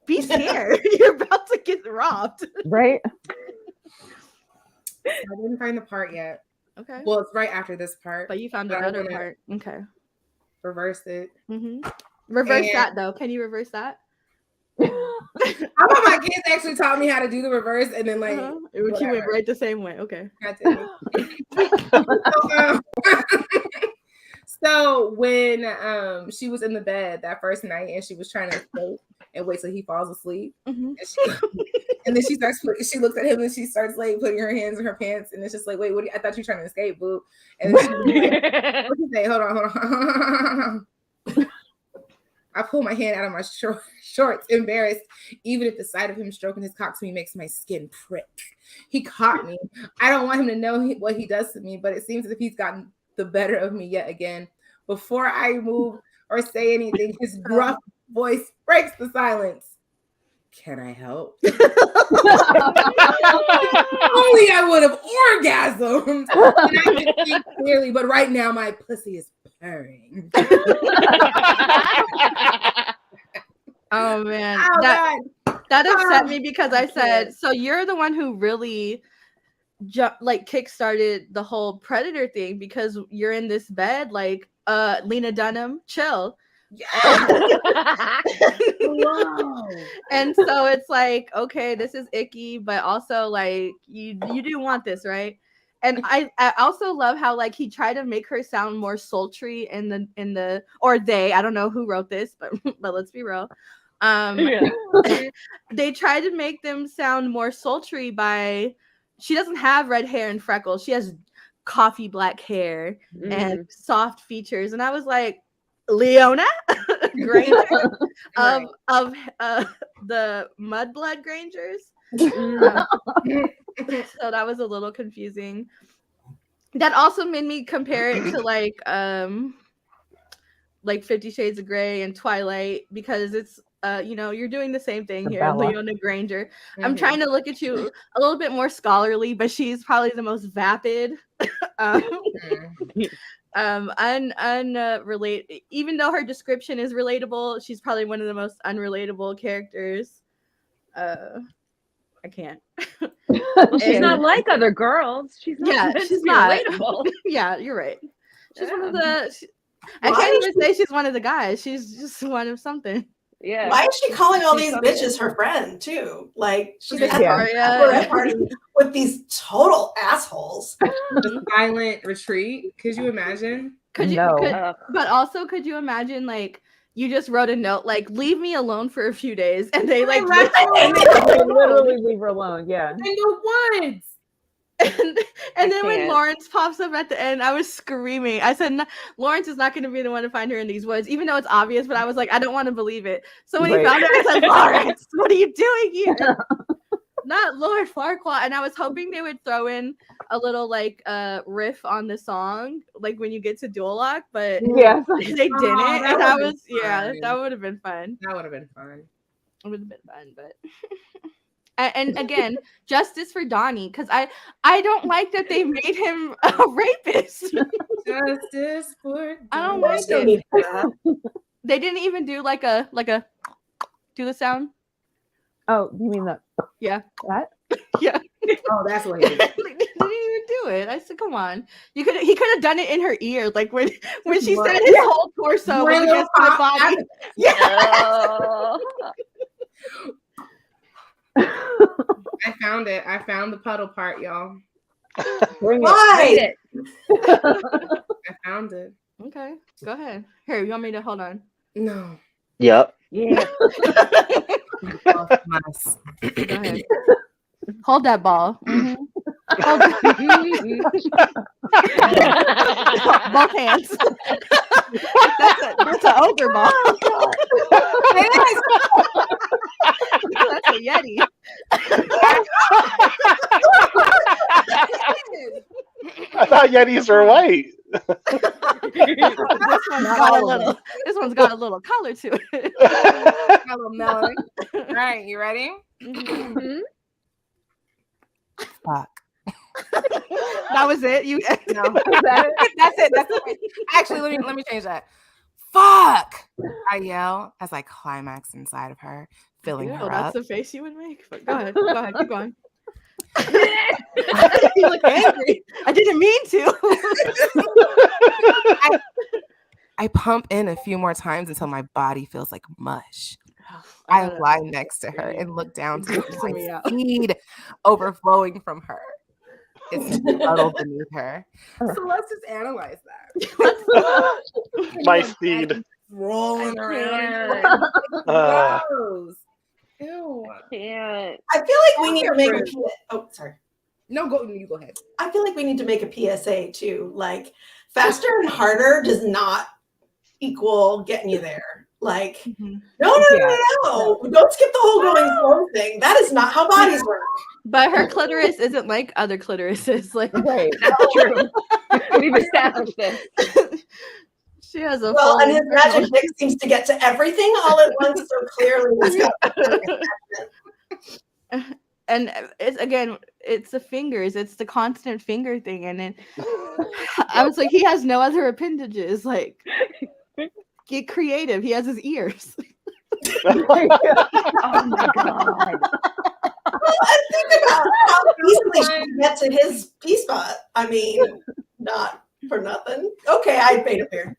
be scared. You're about to get robbed. Right. I didn't find the part yet. Okay. Well, it's right after this part. But you found another part. Okay. Reverse it. Reverse that though. Can you reverse that? I thought my kids actually taught me how to do the reverse, and then like she went right the same way. Okay. So when she was in the bed that first night, and she was trying to escape and wait till he falls asleep, and then she looks at him and she starts like putting her hands in her pants, and it's just like, wait, what? I thought you were trying to escape, boo. And then she like, what you say? Hold on. I pull my hand out of my shorts, embarrassed, even if the sight of him stroking his cock to me makes my skin prick. He caught me. I don't want him to know what he does to me, but it seems as if he's gotten the better of me yet again. Before I move or say anything, his gruff voice breaks the silence. Can I help? Only I would have orgasmed. And I can think clearly, but right now my pussy is purring. Oh man, that upset me because I said, so you're the one who really kickstarted the whole predator thing because you're in this bed like Lena Dunham, chill. And so it's like, okay, this is icky, but also like you do want this, right? And I also love how like he tried to make her sound more sultry in the or they, I don't know who wrote this, but let's be real. They tried to make them sound more sultry by, she doesn't have red hair and freckles. She has coffee black hair and soft features. And I was like, Leona Granger of the Mudblood Grangers. So that was a little confusing. That also made me compare it to like 50 Shades of Grey and Twilight, because it's you're doing the same thing here, Leona Granger. I'm trying to look at you a little bit more scholarly, but she's probably the most vapid. Unrelated, even though her description is relatable, she's probably one of the most unrelatable characters. I can't. She's not like other girls. She's not relatable. Yeah, you're right. She's one of the. I can't even say she's one of the guys. She's just one of something. Yeah. Why is she calling all these bitches her friend too? Like she's at a party with these total assholes. The silent retreat. Could you imagine? But also, could you imagine like you just wrote a note like, leave me alone for a few days, and they like literally leave her alone. Yeah. In the woods. And then when Lawrence pops up at the end, I was screaming. I said, Lawrence is not going to be the one to find her in these woods, even though it's obvious, but I was like, I don't want to believe it. So when he found her, I said, Lawrence, what are you doing here? Not Lord Farquaad. And I was hoping they would throw in a little like riff on the song, like when you get to Dual Lock, but they didn't. And I was, that would have been fun. That would have been fun. It would have been fun, but... And again, justice for Donnie, because I don't like that they made him a rapist. Justice for Donnie. I don't like it. They didn't even do like a do the sound. Oh, you mean that? Yeah. That? Yeah. Oh, that's what he did. They didn't even do it. I said, come on. He could have done it in her ear, like when she said his whole torso was against my body. Yeah. I found it. I found the puddle part, y'all. Why? I found it. Okay, go ahead. Here, you want me to hold on? No. Yep. Yeah. Go ahead. Hold that ball. Mm-hmm. Hold both hands. That's an ogre ball. That's a Yeti. I thought Yetis were white. This one's got a little color to it. A little melody. All right, you ready? Mm-hmm. Fuck. That was it. You no. That's it. That's it. Actually, let me change that. Fuck! I yell as I climax inside of her, filling her that's up. the face you would make. But go ahead, keep going. You look angry. I didn't mean to. I pump in a few more times until my body feels like mush. I lie next to her and look down to my seed overflowing from her. It's puddle beneath her. So let's just analyze that. My seed rolling around. Gross. Ew. I feel like we need to make a sorry. No, you go ahead. I feel like we need to make a PSA too. Like faster and harder does not equal getting you there. Like, no. Don't skip the whole going slow thing. That is not how bodies work. But her clitoris isn't like other clitorises. Like, right. That's true. We've established this. She has a and his magic dick seems to get to everything all at once. So clearly, and it's the fingers. It's the constant finger thing, and then I was like, he has no other appendages. Like, get creative. He has his ears. Oh my god! Well, think about how easily she can get to his P-spot. I mean, not for nothing. Okay, I paid a pair.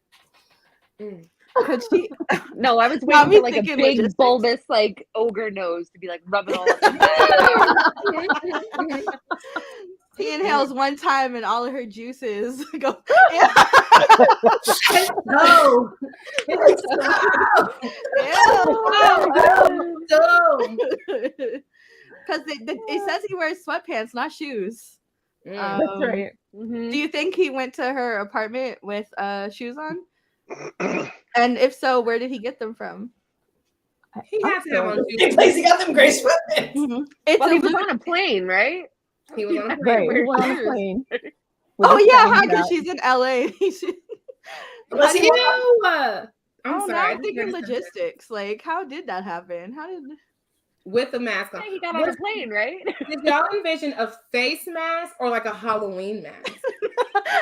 Could she? No, I was waiting for like a big bulbous like ogre nose to be like rubbing all up. He inhales one time and all of her juices go. No. Because it says he wears sweatpants, not shoes. That's right. Do you think he went to her apartment with shoes on? And if so, where did he get them from? He has to have on shoes. He got them gray sweatpants. He was on a plane, right? He was on a plane. Right. He was on a plane. Oh yeah, how could she's in LA? I'm sorry. I'm thinking logistics. Like, how did that happen? How did with the mask on? Yeah, he got on a plane, right? Did y'all envision a face mask or like a Halloween mask?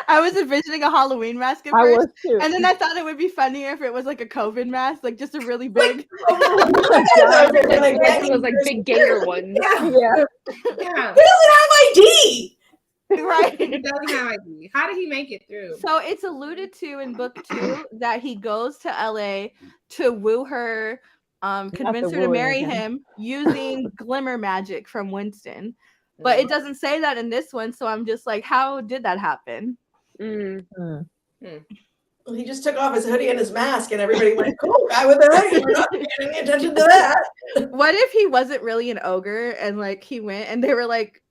I was envisioning a Halloween mask at first, and then I thought it would be funnier if it was like a COVID mask, like just a really big. It was like big gator ones. Yeah. He doesn't have ID. Right. He doesn't have ID. How did he make it through? So it's alluded to in book 2 that he goes to LA to woo her, convince her to marry him using glimmer magic from Winston. But it doesn't say that in this one, so I'm just like, how did that happen? Well, he just took off his hoodie and his mask, and everybody went, "Cool guy with a hoodie." We're not paying any attention to that. What if he wasn't really an ogre, and like he went, and they were like,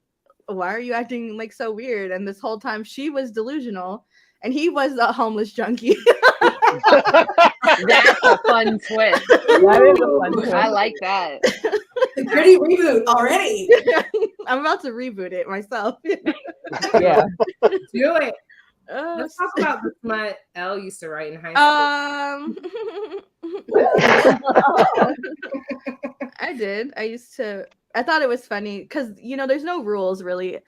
"Why are you acting like so weird?" And this whole time she was delusional, and he was a homeless junkie. That's a fun twist. That is a fun twist. I like that. The gritty reboot already. I'm about to reboot it myself. Yeah. Do it. Let's talk about the smut Elle used to write in high school. I did. I thought it was funny because, there's no rules really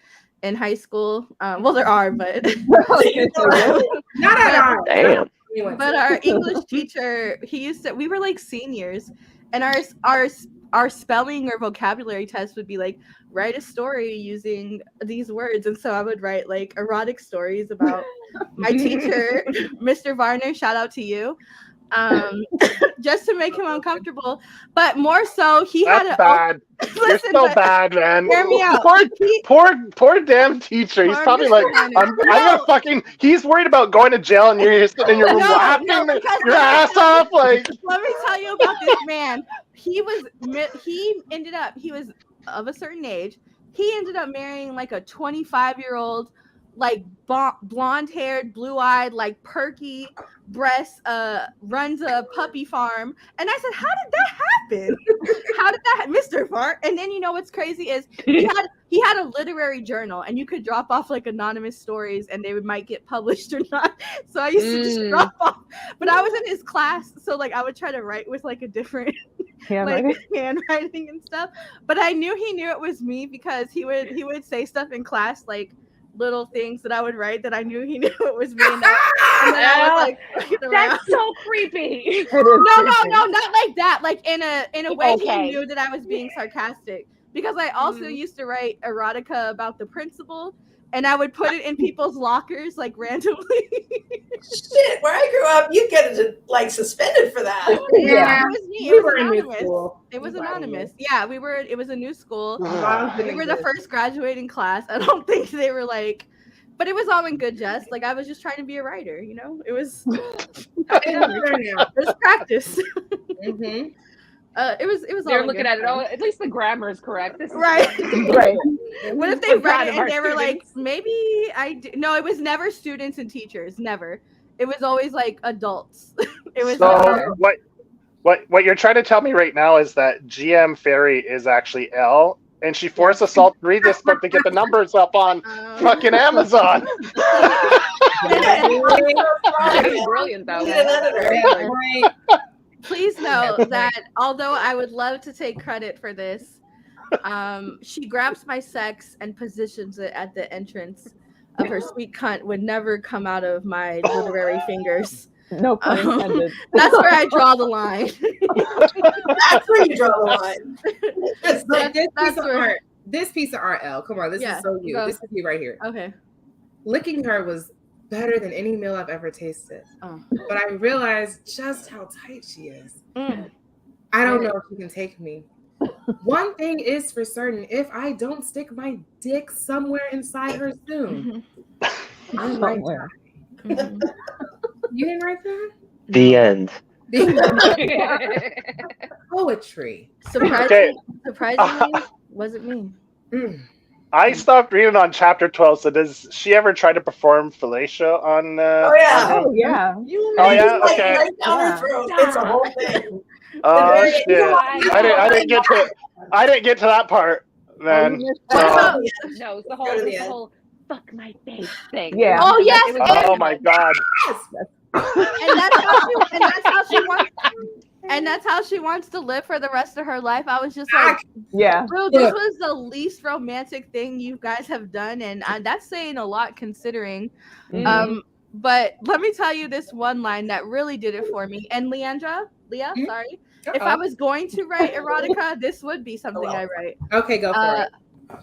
in high school. Well, there are, but not at all. Damn. But our English teacher, we were like seniors, and our our spelling or vocabulary test would be like, write a story using these words. And so I would write like erotic stories about my teacher, Mr. Varner, shout out to you. Just to make him uncomfortable, but more so he That's had bad. You're so bad, man. Hear me out. Poor damn teacher. He's probably Mr. like, Varner. I'm gonna fucking. He's worried about going to jail, and you're sitting in your room laughing your ass off. Like, let me tell you about this man. He was of a certain age. He ended up marrying like a 25-year-old, like blonde-haired, blue-eyed, like perky breasts, runs a puppy farm. And I said, how did that happen? How did that Mr. Fart? And then you know what's crazy is he had a literary journal, and you could drop off like anonymous stories and they might get published or not. So I used to just drop off. But I was in his class, so like I would try to write with like a different handwriting and stuff. But I knew he knew it was me because he would say stuff in class, like little things that I would write that I knew he knew it was me. And then I was like, that's so creepy. No, not like that. Like in a way he knew that I was being sarcastic. Because I also used to write erotica about the principal, and I would put it in people's lockers like randomly. Shit, where I grew up, you get like suspended for that. Yeah, it was me. It was anonymous. It was anonymous. Yeah, it was a new school. We were the first graduating class. I don't think they were like, but it was all in good jest. Like I was just trying to be a writer, you know. It was. It was practice. Mm-hmm. It was. They're looking at it. Oh, at least the grammar is correct. This is right. Right. What if they read it and they were like, maybe I do? No, it was never students and teachers. Never. It was always like adults. It was. So what you're trying to tell me right now is that GM Fairy is actually Elle, and she forced us all to read this book to get the numbers up on fucking Amazon. That's brilliant, though. Please know that although I would love to take credit for this, she grabs my sex and positions it at the entrance of her sweet cunt would never come out of my literary fingers. No pun intended. That's where I draw the line. That's where you draw the line. This piece of art, Elle. Come on, this is so you. This is you right here. Okay. Licking her was better than any meal I've ever tasted. But I realized just how tight she is. I don't know if she can take me. One thing is for certain, if I don't stick my dick somewhere inside her soon, I might die. You didn't write that? The end. Poetry. Surprisingly, wasn't me. I stopped reading on chapter 12. So does she ever try to perform fellatio on? Oh yeah. Oh yeah. Okay. Right down her throat. It's a whole thing. Oh shit! I didn't get to that part. Then no, it's the whole fuck my face thing. Yeah. Oh yes. Oh my god. And that's how she wants to live for the rest of her life. I was just like, bro, this was the least romantic thing you guys have done, and that's saying a lot considering. But let me tell you this one line that really did it for me. And Liyah, sorry. If I was going to write erotica, this would be something I write. Okay, go for it.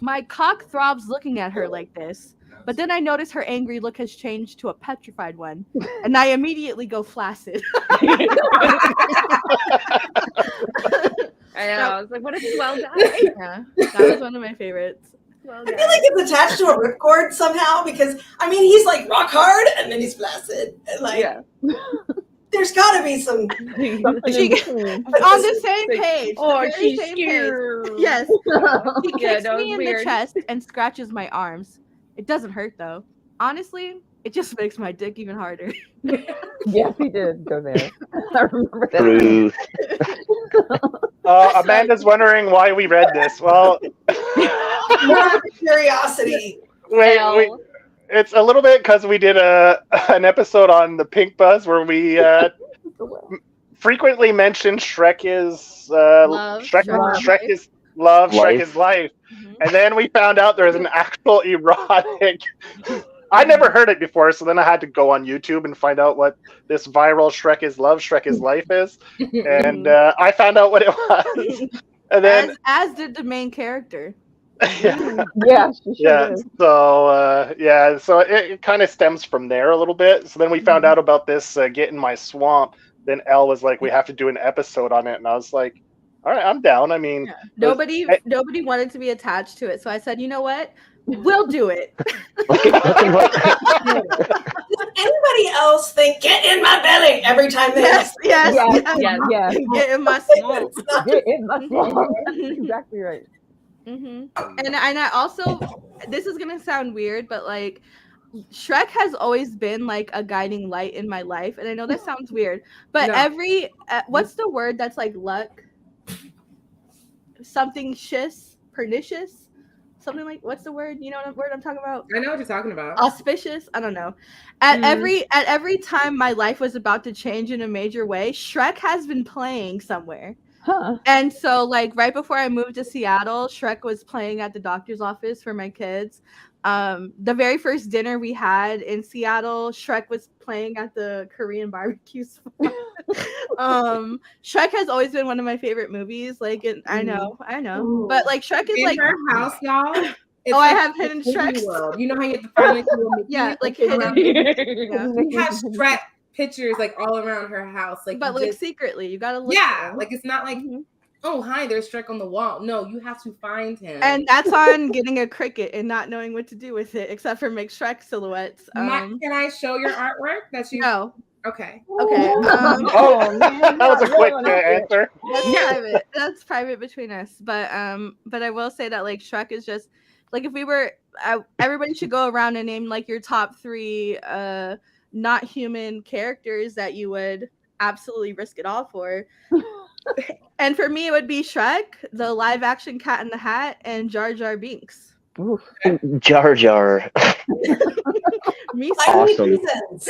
My cock throbs looking at her like this, but then I notice her angry look has changed to a petrified one, and I immediately go flaccid. I know. I was like, what a swell guy. Yeah, that was one of my favorites. I feel like it's attached to a ripcord somehow because I mean he's like rock hard and then he's flaccid. And, like there's got to be some on the same page. Or she's scared. Yes. He kicks me in the chest and scratches my arms. It doesn't hurt though. Honestly, it just makes my dick even harder. Yes, he did go there. I remember that. Amanda's wondering why we read this. Well, more curiosity. Wait. It's a little bit because we did an episode on the Pink Buzz where we frequently mentioned Shrek is Shrek is love, Shrek is life. And then we found out there's an actual erotic. I never heard it before, so then I had to go on YouTube and find out what this viral Shrek is love, Shrek is life is. And I found out what it was. And then as did the main character. Yeah, she sure did. So so it kind of stems from there a little bit. So then we found out about this Get in My Swamp. Then Elle was like, we have to do an episode on it, and I was like, all right, I'm down. I mean, nobody wanted to be attached to it, so I said, you know what, we'll do it. Does anybody else think "get in my belly" every time they yes. Get in my swamp. Get in my swamp. Exactly right. And I also, this is gonna sound weird, but like Shrek has always been like a guiding light in my life, and I know that sounds weird, but every what's the word that's like luck, something pernicious, something like, what's the word? You know what word I'm talking about? I know what you're talking about. Auspicious? I don't know. At every time my life was about to change in a major way, Shrek has been playing somewhere. And so, like, right before I moved to Seattle, Shrek was playing at the doctor's office for my kids. The very first dinner we had in Seattle, Shrek was playing at the Korean barbecue spot. Shrek has always been one of my favorite movies. Like, I know, but like Shrek is in like our house, y'all. I have hidden Shrek. You know how you have to find it? Like hidden. We have Shrek pictures like all around her house, like, but like secretly, you gotta look. Yeah, like it's not like oh hi, there's Shrek on the wall. No, you have to find him, and that's on getting a Cricut and not knowing what to do with it except for make Shrek silhouettes. Can I show your artwork that you? No. Okay. Man, that was a quick answer. That's private between us, but I will say that like Shrek is just like, if we were everybody should go around and name like your top 3 not human characters that you would absolutely risk it all for. And for me, it would be Shrek, the live action Cat in the Hat, and Jar Jar Binks. Jar Jar. Me awesome.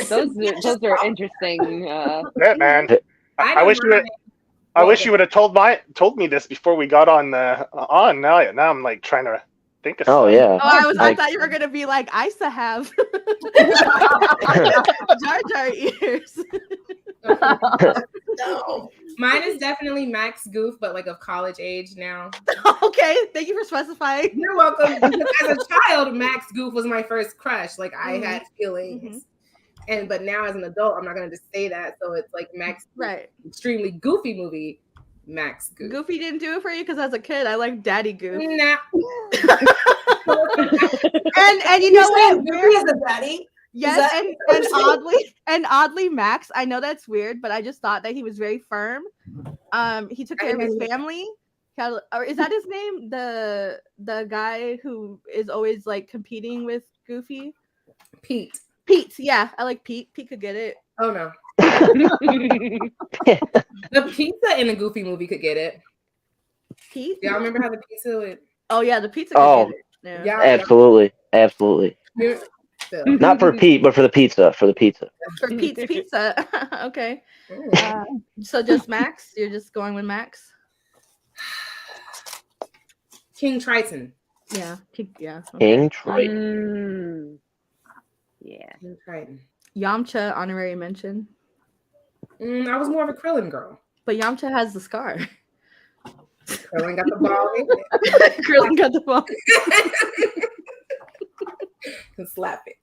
Those are interesting. Yeah, man. I wish you would have told me this before we got on. Now I'm like trying to think of. Oh yeah. I thought you were gonna be like, I used to have Jar Jar ears. No. Mine is definitely Max Goof, but like of college age now. Okay, thank you for specifying. You're welcome. Because as a child, Max Goof was my first crush. Like I had feelings, but now as an adult, I'm not gonna just say that. So it's like Max, right? Extremely goofy movie, Max Goof. Goofy didn't do it for you because as a kid, I liked Daddy Goof. Nah. and you know what? Goofy as a daddy. Yes, and oddly, Max. I know that's weird, but I just thought that he was very firm. He took care of his family. Or is that his name? The guy who is always like competing with Goofy. Pete. Yeah, I like Pete. Pete could get it. Oh no. The pizza in the Goofy movie could get it. Pete. Y'all remember how the pizza would? Oh yeah, the pizza could get it. Yeah. Absolutely. Not for Pete, but for the pizza. For Pete's Pizza. Okay. So just Max? You're just going with Max? King Triton. Yeah. Okay. King Triton. Yeah. King Triton. Yamcha, honorary mention. I was more of a Krillin girl. But Yamcha has the scar. Krillin got the ball. Krillin got the ball. Can slap it.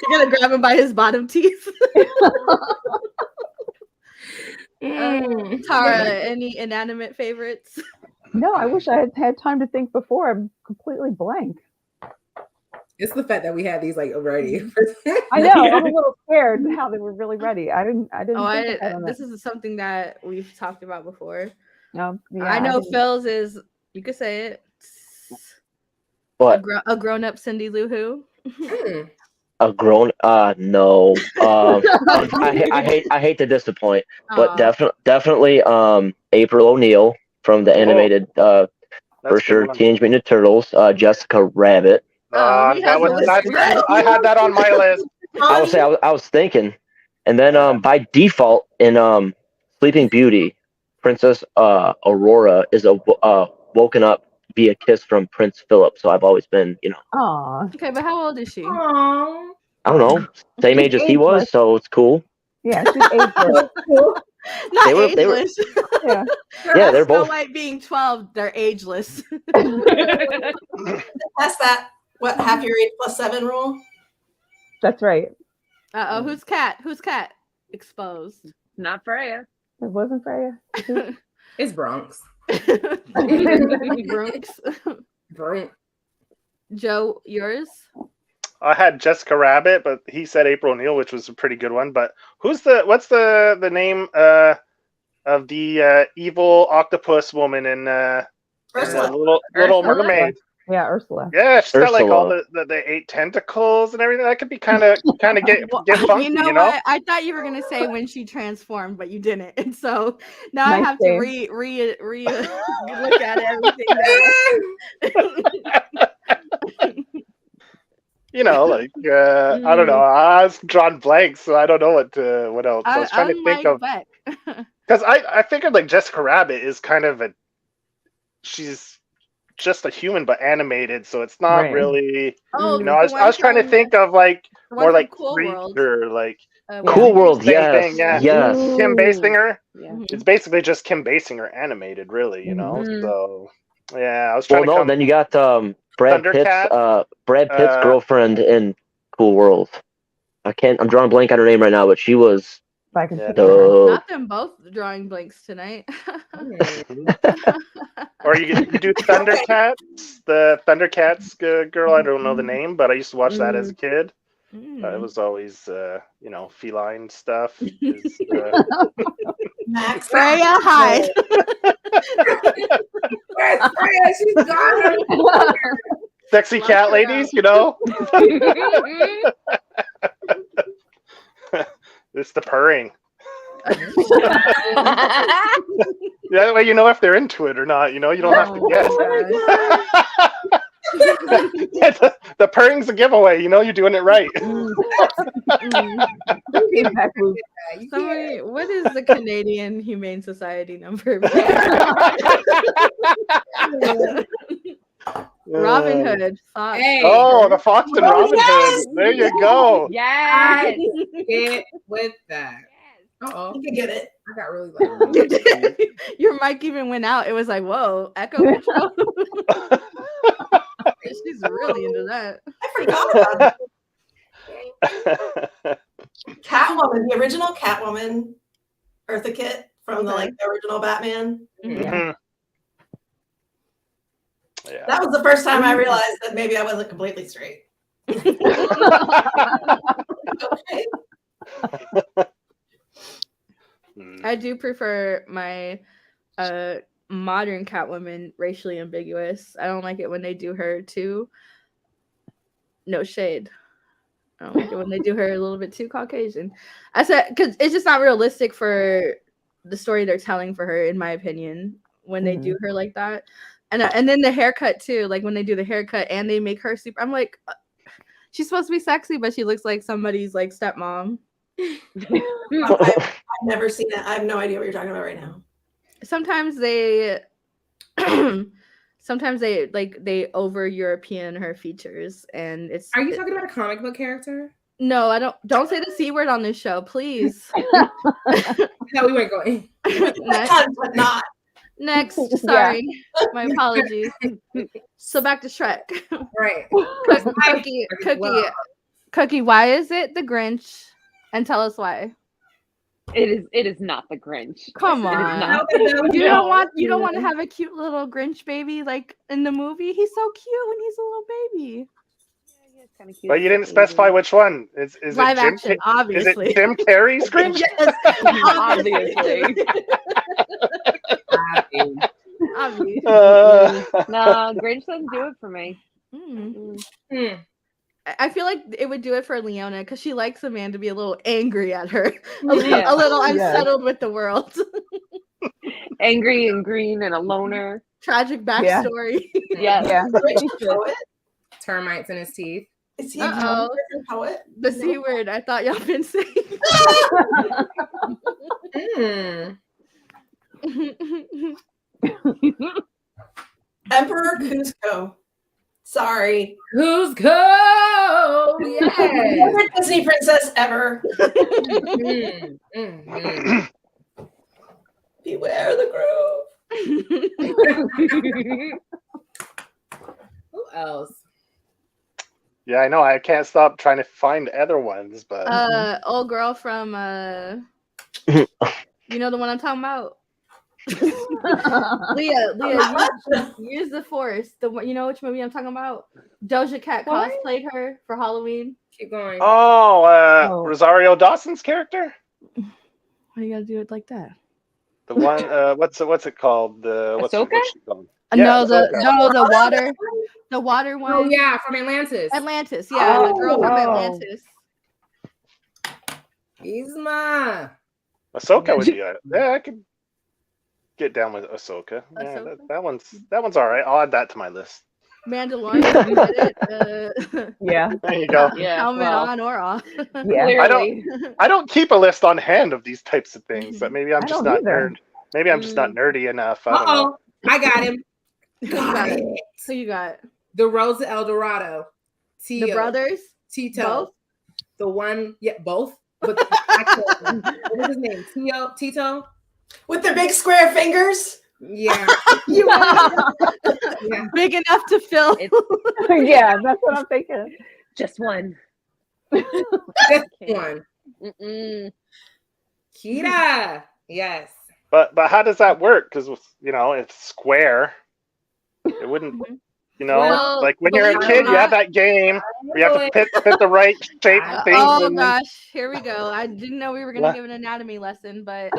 You're gonna grab him by his bottom teeth. Tara, any inanimate favorites? No, I wish I had had time to think before. I'm completely blank. It's the fact that we had these like already. I know. I'm a little scared how they were really ready. I didn't. This is something that we've talked about before. No, yeah, I know Phil's is. You could say it. What? A grown-up Cindy Lou Who? A grown? No. I hate to disappoint, but definitely April O'Neil from the animated for sure. Teenage Mutant Ninja Turtles. Jessica Rabbit. I had that on my list. I was thinking, and then by default in Sleeping Beauty, Princess Aurora is woken up via kiss from Prince Philip. So I've always been, Aww. Okay, but how old is she? Aww. I don't know. Same age as he was, so it's cool. Yeah, she's ageless. Not They were- ageless. Yeah. Yeah, they're Snow both. White being 12, they're ageless. That's that. What half your age plus 7 rule? That's right. Uh-oh, who's cat? Who's cat? Exposed. Not Freya. It wasn't Freya. It's Bronx. Brooks. Bronx. Joe, yours? I had Jessica Rabbit, but he said April O'Neil, which was a pretty good one. But what's the name of the evil octopus woman in Ursula. Little Mermaid? Yeah, Ursula. Yeah, she's got like all Ursula. the 8 tentacles and everything. That could be kind of get funky, You know what? I thought you were gonna say when she transformed, but you didn't. And so now I Nice have save. to re look at everything. You know, like I don't know. I was drawing blanks, so I don't know what else. I was trying to think of because I figured like Jessica Rabbit is kind of she's just a human but animated, so it's not really. Oh, you know, I was trying to think of like more like Cool World. or like Cool World, same yes, thing, yeah. yes. Kim Basinger. Yeah. It's basically just Kim Basinger animated, really. You know, so yeah, I was trying Well, no, then you got Brad Pitt's Thundercat. girlfriend in Cool World. I'm drawing a blank on her name right now, but she was If I can Yeah. think of her. Not them both drawing blanks tonight. Or you do Thundercats, the Thundercats girl. I don't know the name, but I used to watch that as a kid. It was always, feline stuff. Max. Freya, hide. Where's Freya? She's gone. Sexy cat ladies, you know? It's the purring. That way you know if they're into it or not. You know, you don't have to guess. The purring's a giveaway. You know you're doing it right. Somebody, what is the Canadian Humane Society number? Robin Hood. Fox. Hey. Oh, the Fox and Robin yes! Hood. There you go. Yes. Get with that. Uh-oh. You can get it. I got really loud. Your mic even went out. It was like, whoa, echo control. She's really into that. I forgot about it. Catwoman, the original Catwoman, Eartha Kitt from the original Batman. Mhm. Yeah. That was the first time I realized that maybe I wasn't completely straight. Okay. I do prefer my modern Catwoman racially ambiguous. I don't like it when they do her too. No shade. I don't like it when they do her a little bit too Caucasian. I said because it's just not realistic for the story they're telling for her, in my opinion, when they do her like that. And then the haircut too, like when they do the haircut and they make her super. I'm like, she's supposed to be sexy, but she looks like somebody's like stepmom. I've never seen it. I have no idea what you're talking about right now. Sometimes they they over European her features, and it's. Are you talking about a comic book character? No, I don't say the C word on this show, please. No, we weren't going. But not. Next, sorry, my apologies. So back to Shrek. Right. Cookie. Why is it the Grinch? And tell us why. It is not the Grinch. Come It is on. not. You don't want to have a cute little Grinch baby like in the movie. He's so cute when he's a little baby. Kind of cute. But you didn't specify which one. Is Live it Jim? action, obviously. Is it Jim Carrey's Grinch? Yes, Obviously. obviously. No, Grinch doesn't do it for me. I feel like it would do it for Leona because she likes a man to be a little angry at her, a little unsettled with the world. Angry and green and a loner. Tragic backstory. Yeah. Termites in his teeth. Is he a poet? The C word. I thought y'all been saying. Emperor Cusco. Sorry. Cusco. Yeah. Favorite Disney princess ever. Swear the groove. Who else? Yeah, I know. I can't stop trying to find other ones, but old girl from you know the one I'm talking about. Liyah, use the force. The one, you know which movie I'm talking about? Doja Cat cosplayed her for Halloween. Keep going. Rosario Dawson's character. Why you gotta do it like that? The one, what's it called? What's she called? No, the water one. Oh yeah, from Atlantis. Atlantis, yeah, the girl from Atlantis. Yzma. Ahsoka would be yeah, I could get down with Ahsoka. Yeah, that one's all right. I'll add that to my list. Mandalorian. Yeah. There you go. Yeah. Helmet on or off. Yeah. I don't keep a list on hand of these types of things. But maybe I'm just not nerd. Maybe I'm just not nerdy enough. I don't know. I got him. Who you got? The Rose of El Dorado. The brothers? Tito. Both? The one, both. But what was his name? Tito? With the big square fingers? Yeah. Big enough to fill. Yeah, that's what I'm thinking. Just one. Just one. Kira. Yes. But how does that work? Because it's square. It wouldn't. Like when you're a kid, you have that game where you have to fit the right shape things. Oh gosh, here we go. I didn't know we were going to give an anatomy lesson, but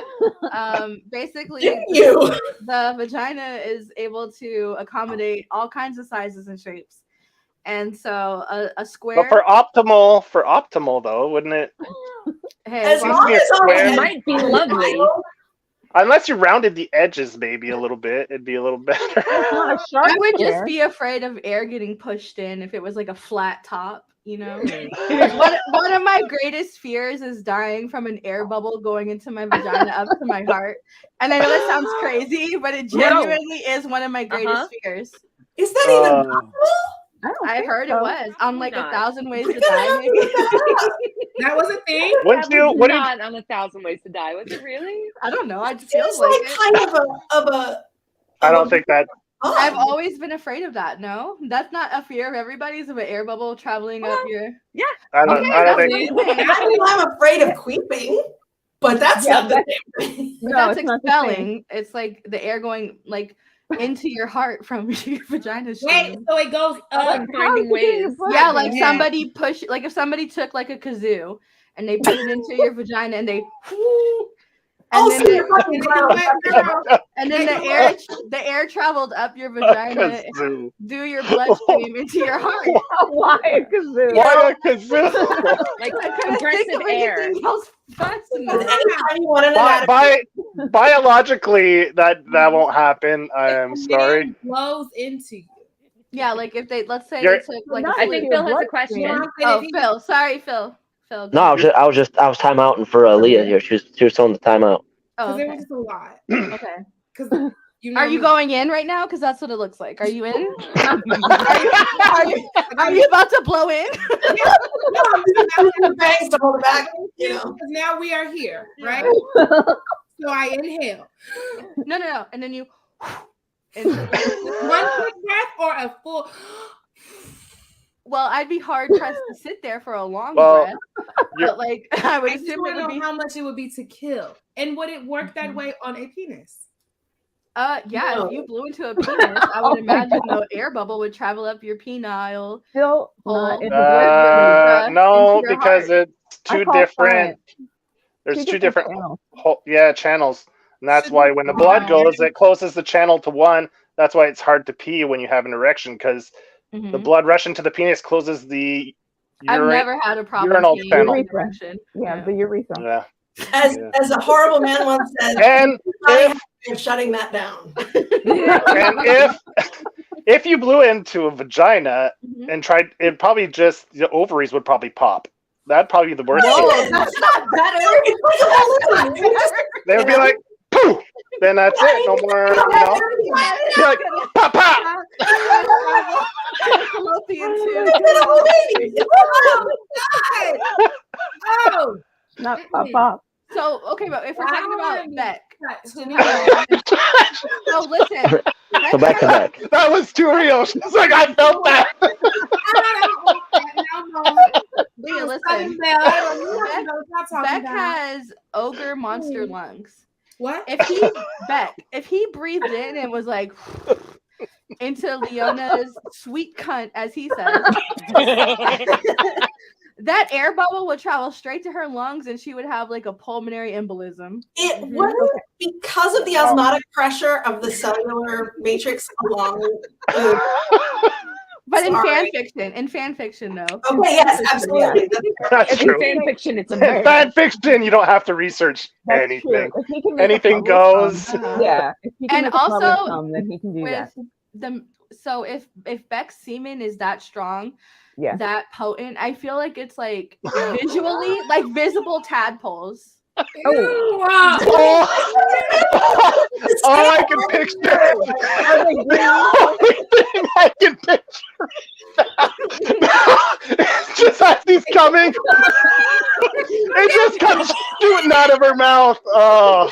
basically, the vagina is able to accommodate all kinds of sizes and shapes, and so a square. But for optimal though, wouldn't it? Hey, as long as it might be lovely. Unless you rounded the edges maybe a little bit, it'd be a little better. I would just be afraid of air getting pushed in if it was like a flat top, One of my greatest fears is dying from an air bubble going into my vagina up to my heart. And I know that sounds crazy, but it genuinely is one of my greatest fears. Is that even possible? I heard it was on like 1,000 Ways to Die. Maybe. That was a thing. Not on 1,000 Ways to Die. Was it really? I don't know. I just feel like kind of a. I don't think that. I've always been afraid of that. No, that's not a fear of everybody's of an air bubble traveling up your. Yeah. I don't think. I'm afraid of queeping, but that's not the same thing. That's expelling. It's like the air going like into your heart from your vagina. Wait, so it goes up finding ways. Yeah, like somebody push, like if somebody took like a kazoo and they put it into your vagina and they. And then the air traveled up your vagina through your bloodstream into your heart. Why a kazoo? Why a kazoo? Like aggressive air. Biologically, that won't happen. I am sorry. Blows into you. Yeah, like if let's say they took like. I think Phil has a question. Oh, Phil. Sorry, Phil. No, I was time outing for Liyah here. She was telling the timeout. Oh, okay. It was just a lot. Okay. Because are you going in right now? Because that's what it looks like. Are you in? are you about to blow in? No, I'm just in the bangs to hold it back. Because now we are here, right? So I inhale. No, and then you. One quick breath or a full. Well, I'd be hard pressed to sit there for a long breath, but like I would assume it would be how much it would be to kill, and would it work that way on a penis? Yeah, if you blew into a penis, I would imagine the air bubble would travel up your penile. Still, no, because it's two different. There's two different channels, and that's why when the blood goes, it closes the channel to one. That's why it's hard to pee when you have an erection because. The blood rushing to the penis closes the I've never had a problem urinal channel. The urethra. Yeah. As a horrible man once said, and if shutting that down. And if you blew into a vagina and tried, it probably just the ovaries would probably pop. That'd probably be the worst. Whoa, that's not better. They would be like, poof. Then that's it. No more. You're like, pop, pop. Oh, not pop, pop. So okay, but if we're talking about Beck, So listen. So back to Beck. That was too real. She's like, I felt that. Liyah, listen. Beck has ogre monster lungs. What? If he breathed in and was like into Leona's sweet cunt, as he says, that air bubble would travel straight to her lungs and she would have like a pulmonary embolism. It wouldn't, because of the osmotic pressure of the cellular matrix along. But in fan fiction, no. Okay, yes, absolutely. That's in true. fan fiction, it's a In murder. fan fiction, you don't have to research anything. Anything goes. Yeah. And also, then he can do that. So if Beck's semen is that strong, that potent, I feel like it's like visually like visible tadpoles. Oh, I can picture. The only thing I can picture just as he's coming, it just comes shooting out of her mouth. Oh.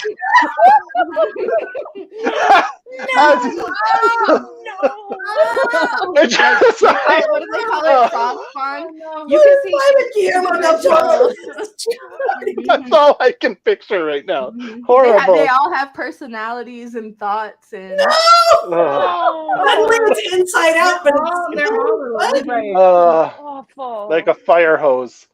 It's just like, What do they call it? Frog spawn? You can see that's all I can picture right now. Horrible. They all have personalities and thoughts and It's inside out, but it's awful. Like a fire hose.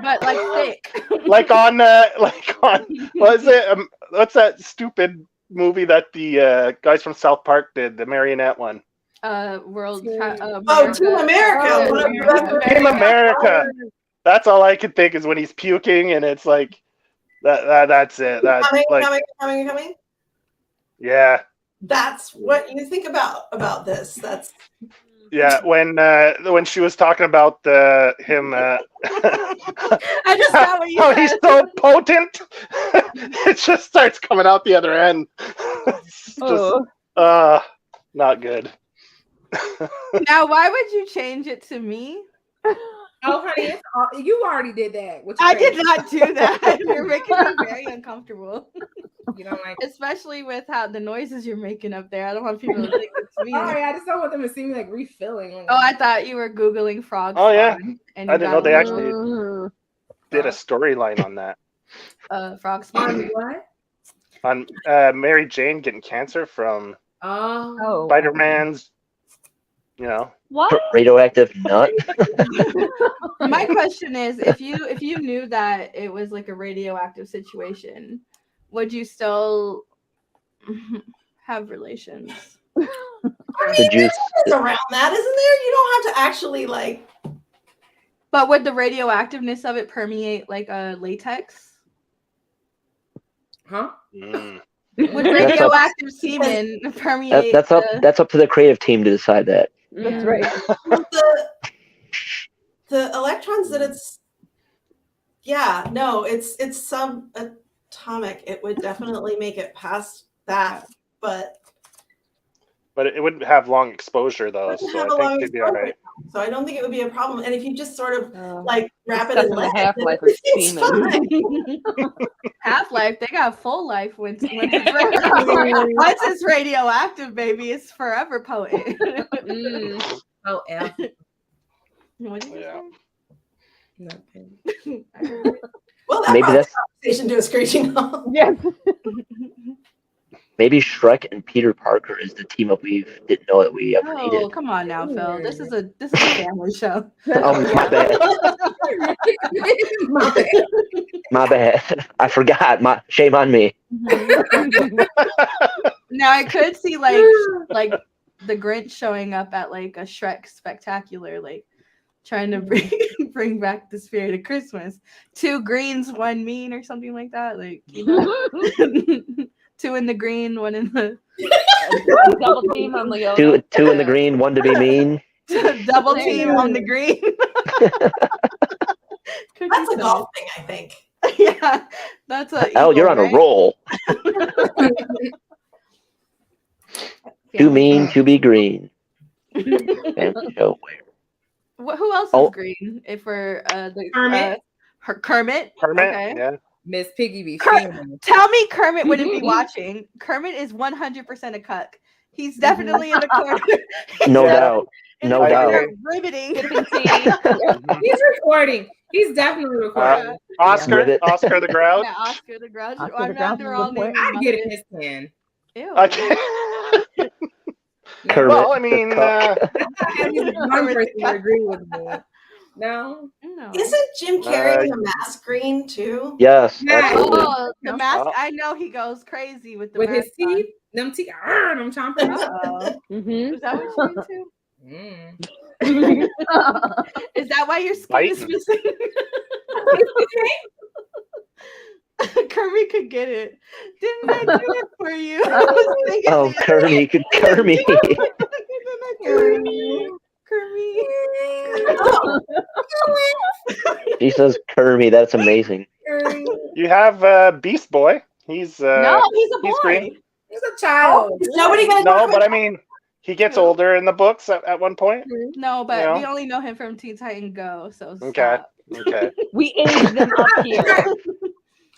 but like thick. like on what is it? What's that stupid movie that the guys from South Park did? The marionette one. To America. Team America. That's all I can think is when he's puking, and it's like that's it. That's coming. Yeah. That's what you think about this. That's when she was talking about him. I just got what you how said. he's so potent. It just starts coming out the other end. It's just not good. Now, why would you change it to me? Oh, honey, you already did that. I did not do that. You're making me very uncomfortable. You know, like, especially with how the noises you're making up there. I don't want people to think it's me. Sorry, I just don't want them to see me like refilling. Oh, I thought you were Googling frogs. Oh yeah, I didn't know they actually did a storyline on that. Frog spawn. What? On Mary Jane getting cancer from Oh. Spider-Man's, What? Radioactive nut. My question is, if you knew that it was like a radioactive situation, would you still have relations? I mean, there's around that, isn't there? You don't have to actually like. But would the radioactiveness of it permeate like a latex? Huh? Would radioactive semen permeate? That's up to the creative team to decide that. That's right. The electrons that it's. Yeah, no, it's subatomic. It would definitely make it past that, but it wouldn't have long exposure though, so I think it'd be all right. So I don't think it would be a problem. And if you just sort of like wrap it in lead, half-life Half-life, they got full life once it's radioactive, baby, it's forever potent. Oh, Elle. What did you say? Nothing. Well, that maybe that's conversation to a screeching halt. Yes. Maybe Shrek and Peter Parker is the team up we didn't know that we ever needed. Oh, come on now, Phil. This is a family show. Oh, my bad. My bad. I forgot. Shame on me. Now I could see like the Grinch showing up at like a Shrek spectacular, like trying to bring back the spirit of Christmas. 2 greens, 1 mean, or something like that. Like, you know. 2 in the green, 1 in the double team on Leo. 2 in the green, 1 to be mean. Double team on the green. That's a golf thing, I think. Yeah, that's a. Elle, you're on a roll. Too mean to be green. Family show. Who else is green? If we're the Kermit. Kermit. Kermit, Okay. yeah. Miss Piggy be Tell me Kermit wouldn't be watching. Kermit is 100% a cuck. He's definitely in the corner. No doubt. No doubt. Riveting. He's recording. He's definitely recording. Oscar the Grouch. Yeah, Oscar the Grouch. Oscar the Grouch. I get in his pan. Ew. Kermit. Well, I mean, one person would agree with me. No. Isn't Jim Carrey the mask green too? Yes, absolutely. Oh, the mask. I know he goes crazy with the mask his teeth. Them teeth. Them chompers. Is that what you do too? Is that why your skin is missing? Kermit could get it. Didn't I do it for you? Oh, Kermit. She says Kermit. That's amazing. You have Beast Boy. He's no, he's a boy. He's green. He's a child. Nobody gonna No, but I mean, he gets older in the books at one point. No, but we only know him from Teen Titan Go. So okay. We aged them up here.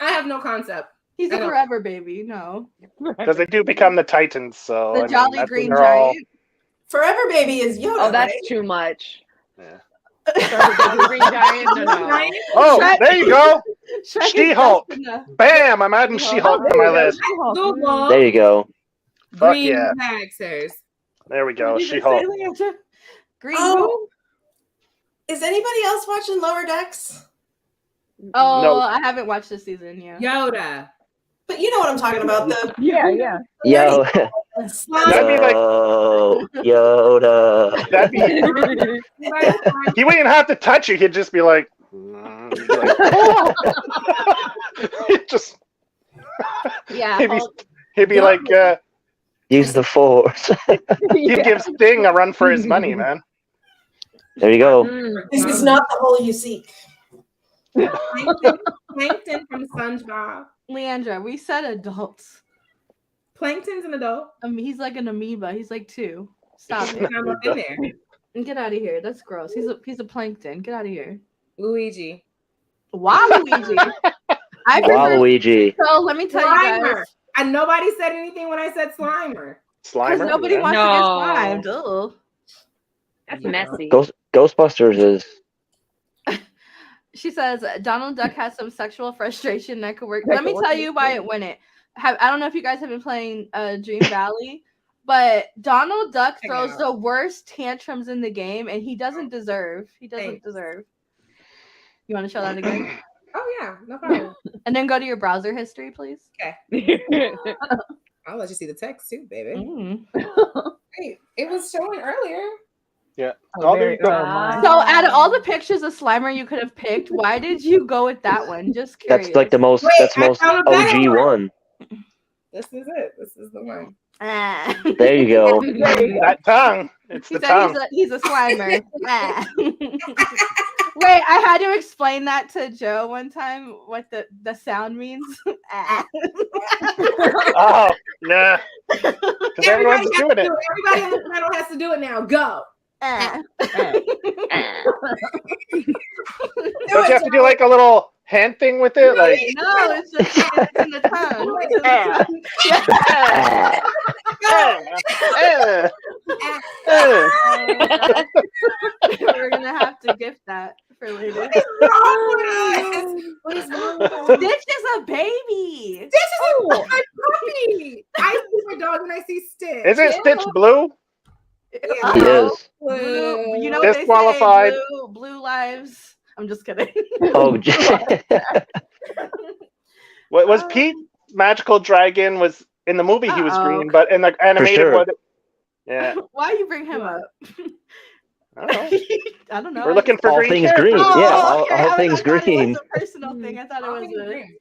I have no concept. He's a forever baby. No, because they do become the Titans. So the Jolly Green Giant. Forever baby is Yoda. Oh, that's right? too much. Yeah. Green Giant. No. Oh, Shrek. there you go. Shrek She-Hulk. Bam! I'm adding She-Hulk to my list. There you go. Fuck Green yeah. Baxters. There we go. She-Hulk. Green. Oh, is anybody else watching Lower Decks? Oh, No. I haven't watched this season. Yeah. Yoda. But you know what I'm talking about. Yeah. Yo. That'd be like Yoda. that'd be. He wouldn't even have to touch it. He'd just be like. Oh! Yeah. He'd be like. Use the Force. He'd give Sting a run for his money, man. There you go. This is not the hole you seek. Plankton from SpongeBob. Leandra, we said adults. Plankton's an adult. He's like an amoeba. He's like 2. Stop it. I'm up in there. Get out of here. That's gross. He's a plankton. Get out of here. Luigi. Waluigi. Waluigi. So let me tell you guys. And nobody said anything when I said Slimer. Slimer. Nobody wants to get slimed. Ugh. That's messy. Ghostbusters is. She says Donald Duck has some sexual frustration that could work. Let me tell you why it wouldn't. I don't know if you guys have been playing Dream Valley, but Donald Duck throws the worst tantrums in the game, and he doesn't deserve. You want to show that again? Oh yeah, no problem. And then go to your browser history, please. Okay. I'll let you see the text too, baby. Hey, it was showing earlier. Yeah. So out of all the pictures of Slimer you could have picked, why did you go with that one? Just curious. That's like the most. That's most OG one. This is it. This is the one. There you go. That tongue. It's the tongue. He's a Slimer. Wait, I had to explain that to Joe one time. What the sound means. Oh yeah. Because everyone's doing it. Everybody on the panel has to do it now. Go. Don't you have to do like a little hand thing with it? Like no, it's just in the tongue. We're gonna have to gift that for later. What is wrong with us? Stitch is a baby. Stitch is a puppy. I see my dog when I see Stitch. Isn't Stitch blue? Yeah. He is. Blue. You know what Disqualified. they say? Blue lives. I'm just kidding. Oh. What was Pete Magical Dragon was in the movie? He was green, but in the animated one, yeah. Why you bring him up? I don't know. We're looking for all green things characters. green. All things green. It was a personal thing. I thought it was green.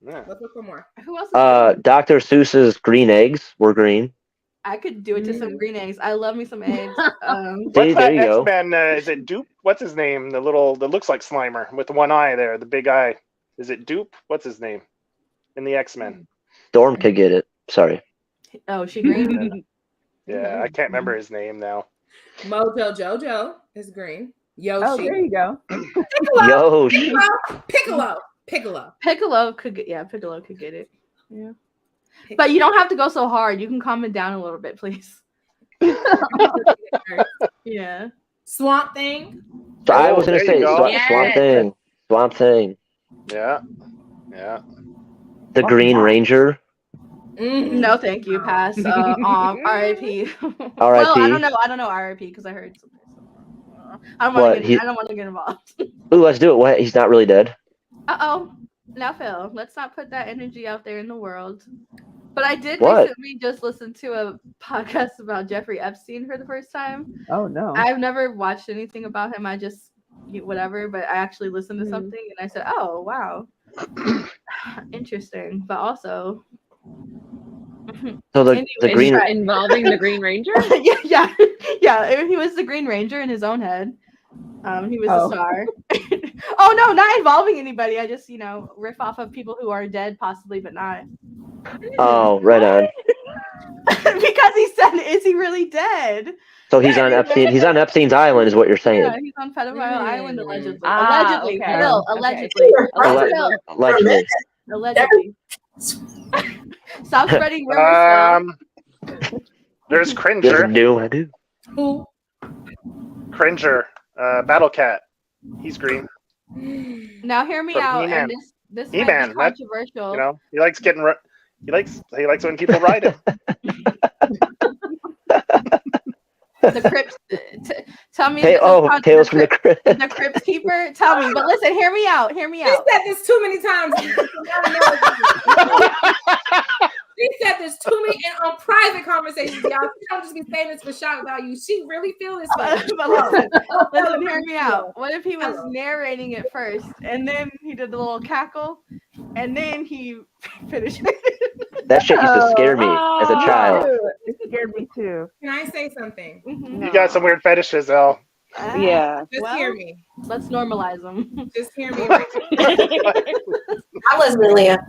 Yeah. Let's look for more. Who else? Dr. Seuss's green eggs were green. I could do it to some green eggs. I love me some eggs. What's there that you go. X-Men? Is it Dupe? What's his name? The little that looks like Slimer with the one eye there, the big eye. Is it Dupe? What's his name in the X-Men? Storm could get it. Sorry. Oh, she green. Yeah, I can't remember his name now. Mojo Jojo is green. Yoshi. Oh, there you go. Yoshi. Piccolo. Piccolo. Piccolo could get it. Yeah. But you don't have to go so hard. You can calm it down a little bit, please. Yeah. Swamp Thing. So I was gonna say Swamp Thing. Yeah. The Green Ranger. No, thank you. Pass. R.I.P. R.I.P. Well, I don't know R.I.P. because I heard something. I don't want to get involved. Ooh, let's do it. What? He's not really dead. Now, Phil, let's not put that energy out there in the world. But I did recently just listen to a podcast about Jeffrey Epstein for the first time. Oh no! I've never watched anything about him. I just whatever. But I actually listened to something and I said, "Oh wow, interesting." But also. So the Green involving the Green Ranger? yeah. He was the Green Ranger in his own head. He was a star. Oh no, not involving anybody. I just riff off of people who are dead, possibly, but not. Oh, right on. Because he said, "Is he really dead?" So he's on Epstein. He's on Epstein's island, is what you're saying. Yeah, he's on Pedophile Island allegedly. Allegedly. Stop spreading rumors. There's Cringer. I do. Who? Cringer. Battle Cat. He's green. Now hear me out. And this might be controversial. He likes getting. He likes when people ride him. The Crypt. Tell me. Tales from the Crypt. The Crypt Keeper. Tell me. But listen, hear me out. You said this too many times. She said this too many on private conversations, y'all. She don't just be saying this for shock value. She really feel this way. But listen, hear me out. What if he was narrating it first, and then he did the little cackle, and then he finished it? That shit used to scare me as a child. It scared me too. Can I say something? You got some weird fetishes, Elle. Yeah. Just hear me. Let's normalize them. Just hear me. I was Liyah.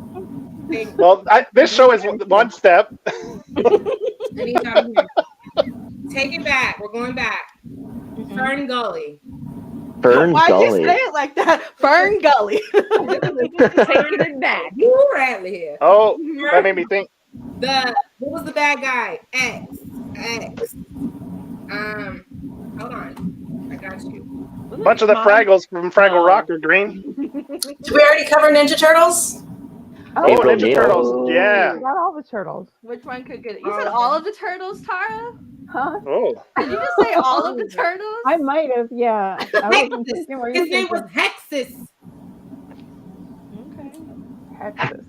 Well, this show is one step. Take it back. We're going back. Fern Gully. Why'd you say it like that? Fern Gully. Taking it back. You Radley here. Oh, that made me think. What was the bad guy? X. Hold on. I got you. Bunch of the Fraggles from Fraggle Rock are green. Did we already cover Ninja Turtles? Oh, Ninja Turtles. Yeah. Not all the turtles. Which one could get it? You said all of the turtles, Tara? Huh? Oh. Did you just say all of the turtles? I might have, yeah. His name was Hexus. Okay. Hexus.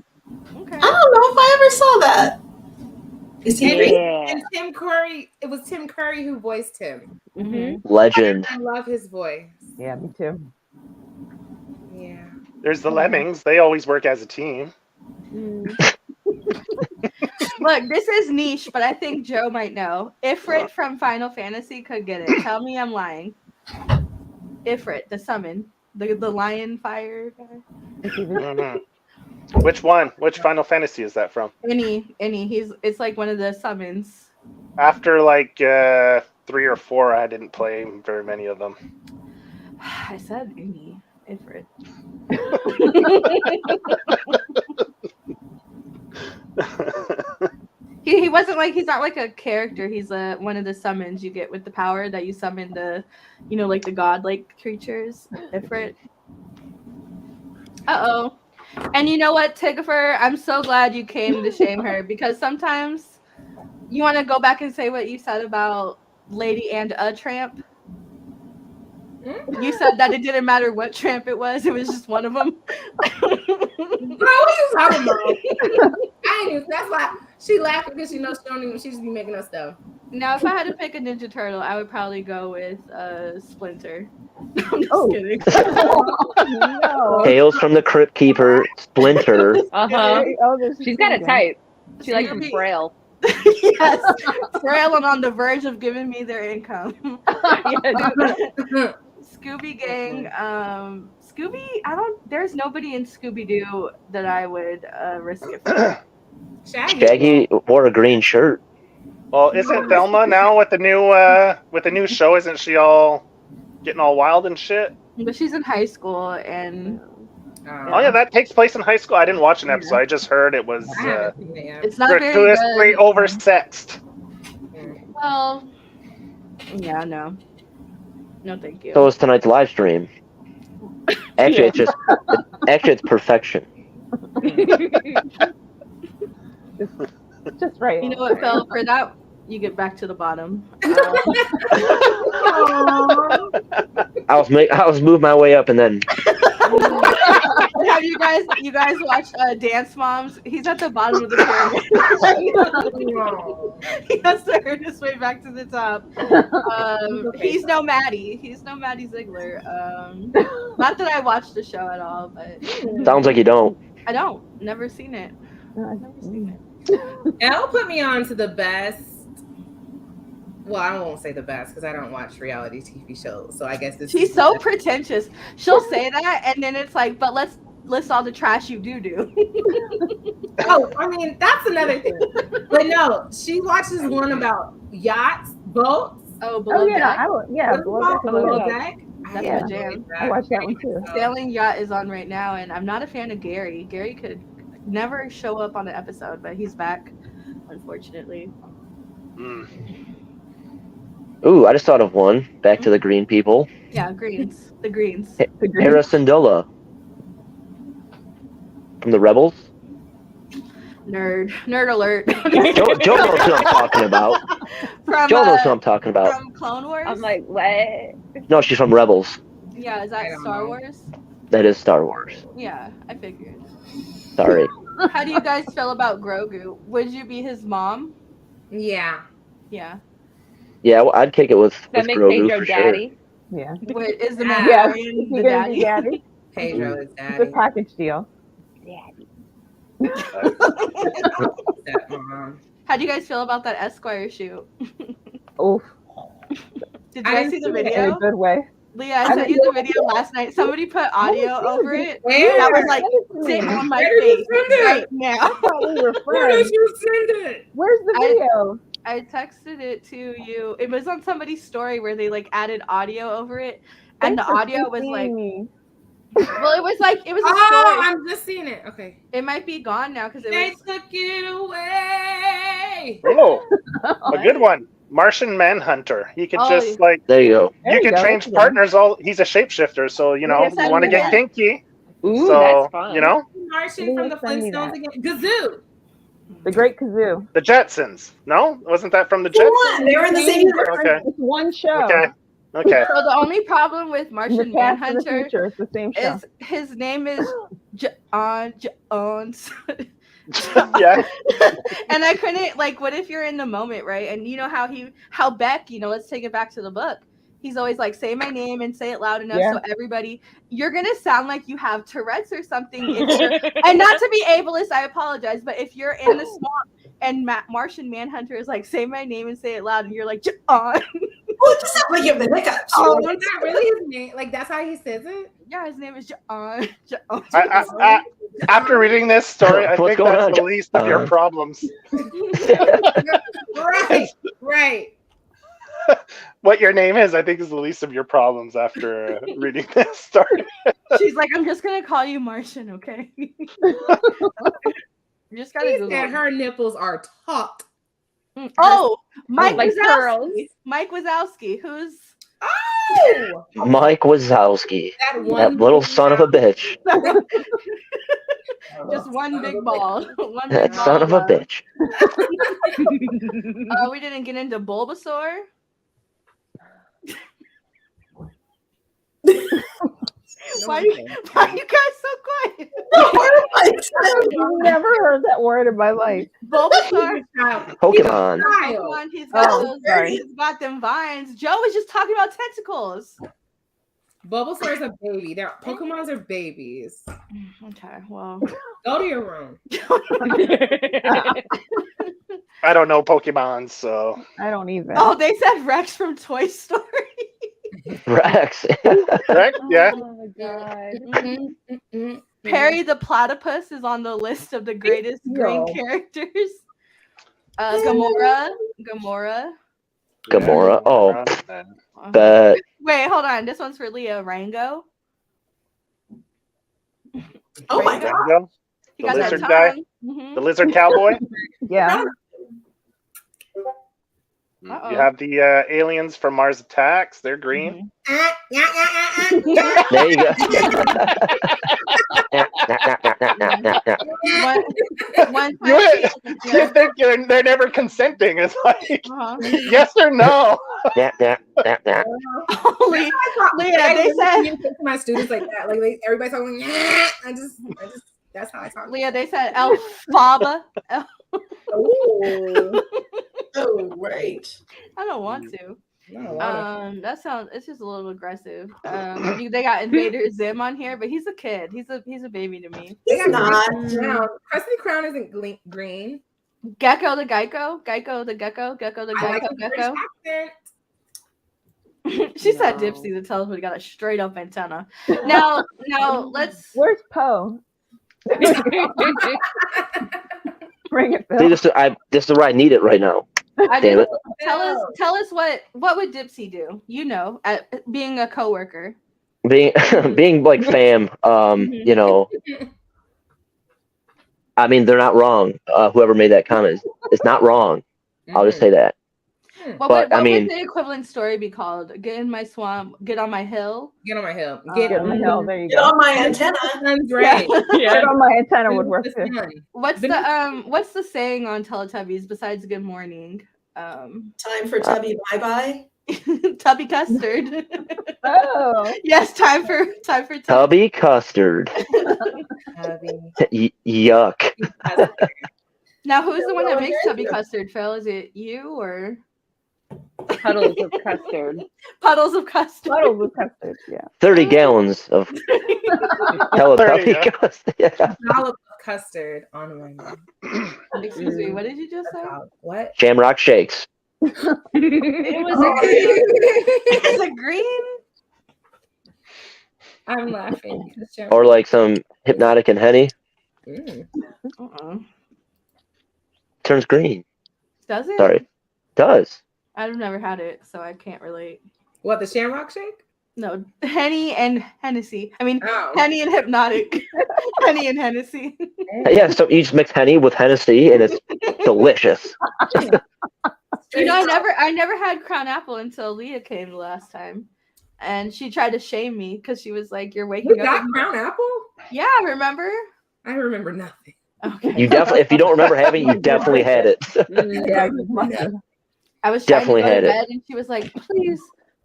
Okay. I don't know if I ever saw that. Is he green? And Tim Curry, it was Tim Curry who voiced him. Mm-hmm. Legend. I love his voice. Yeah, me too. Yeah. There's the Lemmings. They always work as a team. Look, this is niche, but I think Joe might know. Ifrit from Final Fantasy could get it. Tell me I'm lying. Ifrit, the summon. The lion fire guy. Mm-hmm. Which one? Which Final Fantasy is that from? Any. It's like one of the summons. After 3 or 4, I didn't play very many of them. I said any. Ifrit. He wasn't he's not like a character. He's one of the summons you get with the power that you summon the, the god-like creatures. Ifrit. Uh-oh. And you know what, Tigafer? I'm so glad you came to shame her, because sometimes you want to go back and say what you said about Lady and a Tramp. You said that it didn't matter what tramp it was just one of them. Bro, what you talking about? That's why she laughed, because she knows she just be making up stuff. Now, if I had to pick a Ninja Turtle, I would probably go with Splinter. I'm just kidding. No. Tales from the Crypt Keeper, Splinter. She's got a type. She likes them frail. Yes, frail and on the verge of giving me their income. Scooby Gang, Scooby. There's nobody in Scooby Doo that I would risk it for. Shaggy wore a green shirt. Well, isn't Thelma now with the new show? Isn't she all getting all wild and shit? But she's in high school, and Oh yeah, that takes place in high school. I didn't watch an episode. I just heard it was it's not very gratuitously good. oversexed. Well, yeah, no, thank you. So is tonight's live stream. Actually, it's perfection. just right. You know what, Phil? For that, you get back to the bottom. I was moving my way up, and then. Have you guys watched Dance Moms? He's at the bottom of the pyramid. He has to earn his way back to the top. He's no Maddie. He's no Maddie Ziegler. Not that I watched the show at all, but Sounds like you don't. I don't. Never seen it. I've never seen it. Elle put me on to the best. Well, I won't say the best because I don't watch reality TV shows. So I guess she's so pretentious. She'll say that, and then it's like, but let's list all the trash you do. Oh, I mean, that's another thing. But no, she watches one about yachts, boats. Oh, Below Deck. Below Deck. That's my jam. I watched that one too. Sailing Yacht is on right now, and I'm not a fan of Gary. Gary could never show up on an episode, but he's back, unfortunately. Ooh, I just thought of one. Back to the green people. Yeah, greens. The greens. Hera Syndulla. From the Rebels. Nerd alert. Joe knows what I'm talking about. Joe knows what I'm talking about. From Clone Wars? I'm like, what? No, she's from Rebels. Yeah, is that Star Wars? That is Star Wars. Yeah, I figured. Sorry. How do you guys feel about Grogu? Would you be his mom? Yeah. Yeah. Yeah, well, I'd kick it with make Grogu Pedro for daddy. sure. Yeah. Wait, is the Yes, Mandalorian he's the gonna be daddy? daddy. Pedro is daddy. It's a package deal. Daddy. How do you guys feel about that Esquire shoot? Oof. Did you guys see the In a video? good way. Liyah, I sent you the video last night. Somebody put audio over it. Where? That was like, sit on my face right now. I thought we were Where did friends. you send it? Where's the video? I texted it to you. It was on somebody's story where they like added audio over it, and Thanks the for audio was like, me. well, it was a story. I'm just seeing it. Okay. It might be gone now because They took it away. Oh, a good one. Martian Manhunter. He could just like. There you go. You can change partners. He's a shapeshifter, so you know you want to get kinky. Ooh, so that's fun. you know. Martian from the Flintstones again. Gazoo. The Great Kazoo. The Jetsons. No, wasn't that from the Jetsons? They were in the same universe. Okay. It's one show. Okay. Okay. So the only problem with Martian Manhunter it's the same show. is his name is John Jones. Yeah. And I couldn't like. What if you're in the moment, right? And you know how Beck. Let's take it back to the book. He's always like, say my name and say it loud enough so everybody. You're gonna sound like you have Tourette's or something. And not to be ableist, I apologize, but if you're in the swamp and Martian Manhunter is like, say my name and say it loud, and you're like, John. Well, it just sounds like you have the hiccups. Oh, is that really his name? Like that's how he says it? Yeah, his name is John. After reading this story, I What's think going that's on? the least of your problems. Right. What your name is, I think, is the least of your problems after reading this story. She's like, I'm just gonna call you Martian, okay? You just gotta She Google said it. her nipples are taut. Oh, Mike like Wazowski. Mike Wazowski, who's Oh, Mike Wazowski. that Little son of a bitch. just one big ball. One That big son of a bitch. We didn't get into Bulbasaur. Why are you guys so quiet? I've never heard that word in my life. Bulbasaur. Pokemon. Pokemon. He's got them vines. Joe was just talking about tentacles. Bulbasaur is a baby. Pokemons are babies. Okay, well. Go to your room. I don't know Pokemon, so. I don't either. Oh, they said Rex from Toy Story. Rex. Correct? Yeah. Oh my god. Perry the Platypus is on the list of the greatest green characters. Gamora. Oh, but Wait, hold on. This one's for Liyah. Rango. Oh my There god. you go. He The got that lizard tongue. guy. Mhm. The lizard cowboy. Yeah. Uh-oh. You have the aliens from Mars Attacks. They're green. There you go. One They think they're never consenting. It's like yes or no. Holy Liyah, they said to my students like that. Like everybody's talking. I just. That's how I talk. Liyah, they said El Faba. Oh, right. I don't want to. No, That sounds. It's just a little aggressive. They got Invader Zim on here, but he's a kid. He's a baby to me. He's not. Crusty Crown isn't green. Gecko the Geico, Gecko the Gecko, Gecko the Gecko, Gecko. She said Dipsy to tell us we got a straight up antenna. Now let's. Where's Poe? Bring it, Phil. See, this is where I need it right now. Damn it. Tell us what would Dipsy do? You know, at being a coworker. Being like fam, you know. I mean, they're not wrong. Whoever made that comment is not wrong. I'll just say that. What would the equivalent story be called? Get in my swamp. Get on my hill. Get on my hill. Get on my hill. There you go. Get on my antenna. Sounds great. Get on my antenna would work too. What's the saying on Teletubbies besides good morning? Time for Tubby bye bye. Tubby custard. Oh. Yes, time for Tubby custard. Yuck. Now, who's the one that makes Tubby custard, Phil? Is it you or Puddles of custard? Puddles of custard. Puddles of custard. Yeah. 30 gallons of Teletubby custard. Yeah. Dollop of custard on my mouth. Excuse me. What did you just say? What? Shamrock shakes. It was a green. I'm laughing. Or like some Hypnotic and Henny. Turns green. Does it? Sorry. Does. I've never had it, so I can't relate. What, the Shamrock Shake? No, Henny and Hennessy. I mean, Henny and Hypnotic. Henny and Hennessy. Yeah, so you just mix Henny with Hennessy, and it's delicious. You know, I never had Crown Apple until Liyah came the last time, and she tried to shame me because she was like, "You're waking up." You got Crown Apple? Yeah, remember? I remember nothing. Okay. You definitely, if you don't remember having it, you definitely had it. Yeah, I was trying to go to bed, and she was like,